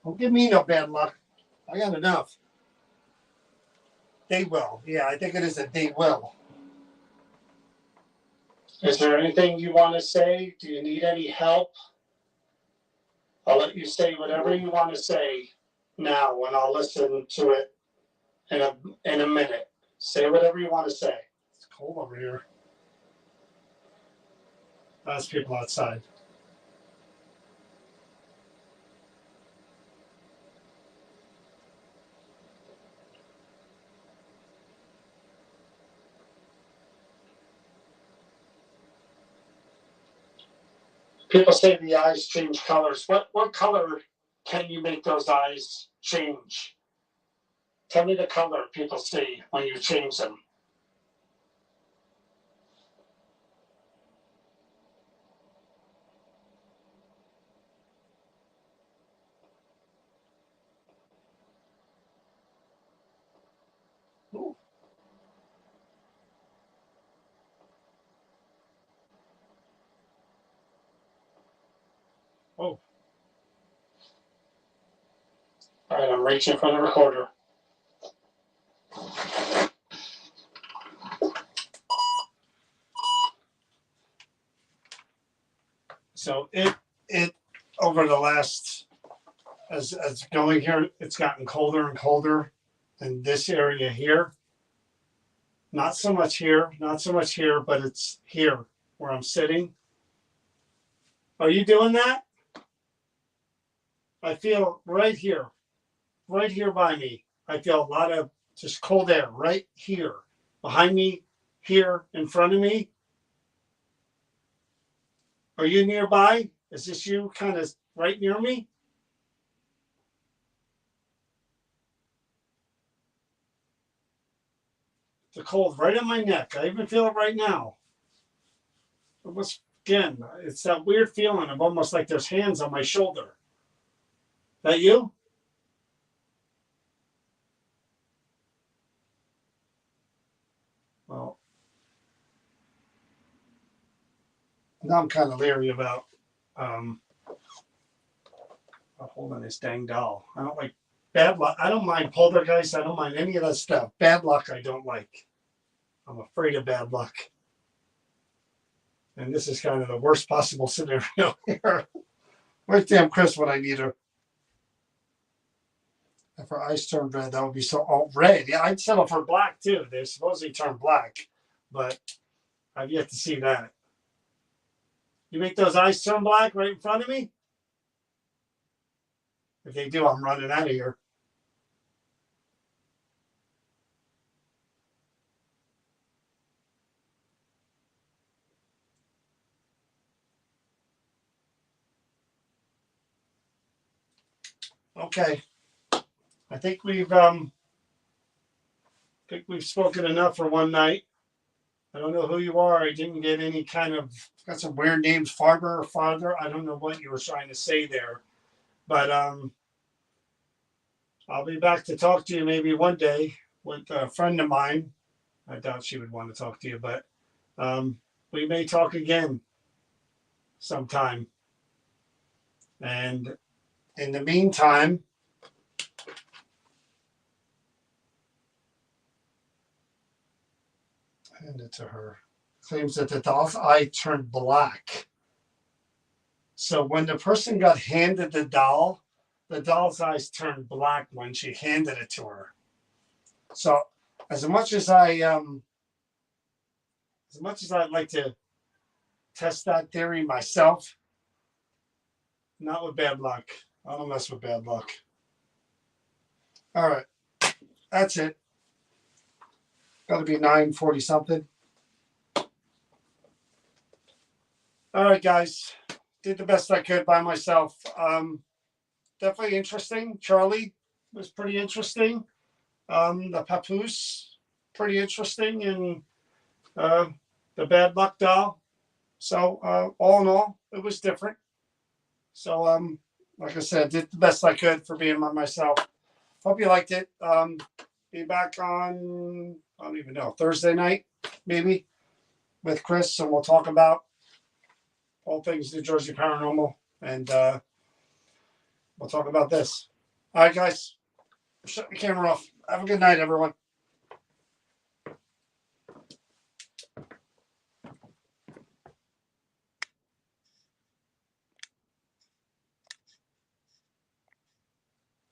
Don't give me no bad luck. I got enough. They will. Yeah, I think it is a they will. Is there anything you want to say? Do you need any help? I'll let you say whatever you want to say now, and I'll listen to it in a minute. Say whatever you want to say. It's cold over here. That's people outside. People say the eyes change colors. What color can you make those eyes change? Tell me the color people see when you change them. Ooh. Oh. All right, I'm reaching for the recorder. So it over the last as going here, it's gotten colder and colder in this area here. Not so much here, but it's here where I'm sitting. Are you doing that? I feel right here by me. I feel a lot of just cold air right here behind me, here in front of me. Are you nearby? Is this you kind of right near me? The cold right on my neck. I even feel it right now. It was again, it's that weird feeling of almost like there's hands on my shoulder. That you? Well, now I'm kind of leery about holding this dang doll. I don't like bad luck. I don't mind poltergeist. I don't mind any of that stuff. Bad luck, I don't like. I'm afraid of bad luck. And this is kind of the worst possible scenario here. Where's damn Chris when I need her? If her eyes turned red, that would be so. Oh, red. Yeah, I'd settle for black too. They supposedly turn black, but I've yet to see that. You make those eyes turn black right in front of me? If they do, I'm running out of here. Okay. I think we've spoken enough for one night. I don't know who you are. I didn't get any kind of got some weird names, Farber or Father. I don't know what you were trying to say there, but I'll be back to talk to you maybe one day with a friend of mine. I doubt she would want to talk to you, but we may talk again sometime. And in the meantime, hand it to her. Claims that the doll's eye turned black. So when the person got handed the doll's eyes turned black when she handed it to her. So as much as I'd like to test that theory myself, not with bad luck. I don't mess with bad luck. All right, that's it. Got to be 9:40 something. All right, guys, did the best I could by myself. Definitely interesting. Charlie was pretty interesting. The papoose, pretty interesting, and the bad luck doll. So all in all, it was different. So like I said, did the best I could for being by myself. Hope you liked it. Be back on I don't even know Thursday night maybe with Chris, and we'll talk about all things New Jersey paranormal, and we'll talk about this. All right, guys, shut the camera off. Have a good night, everyone.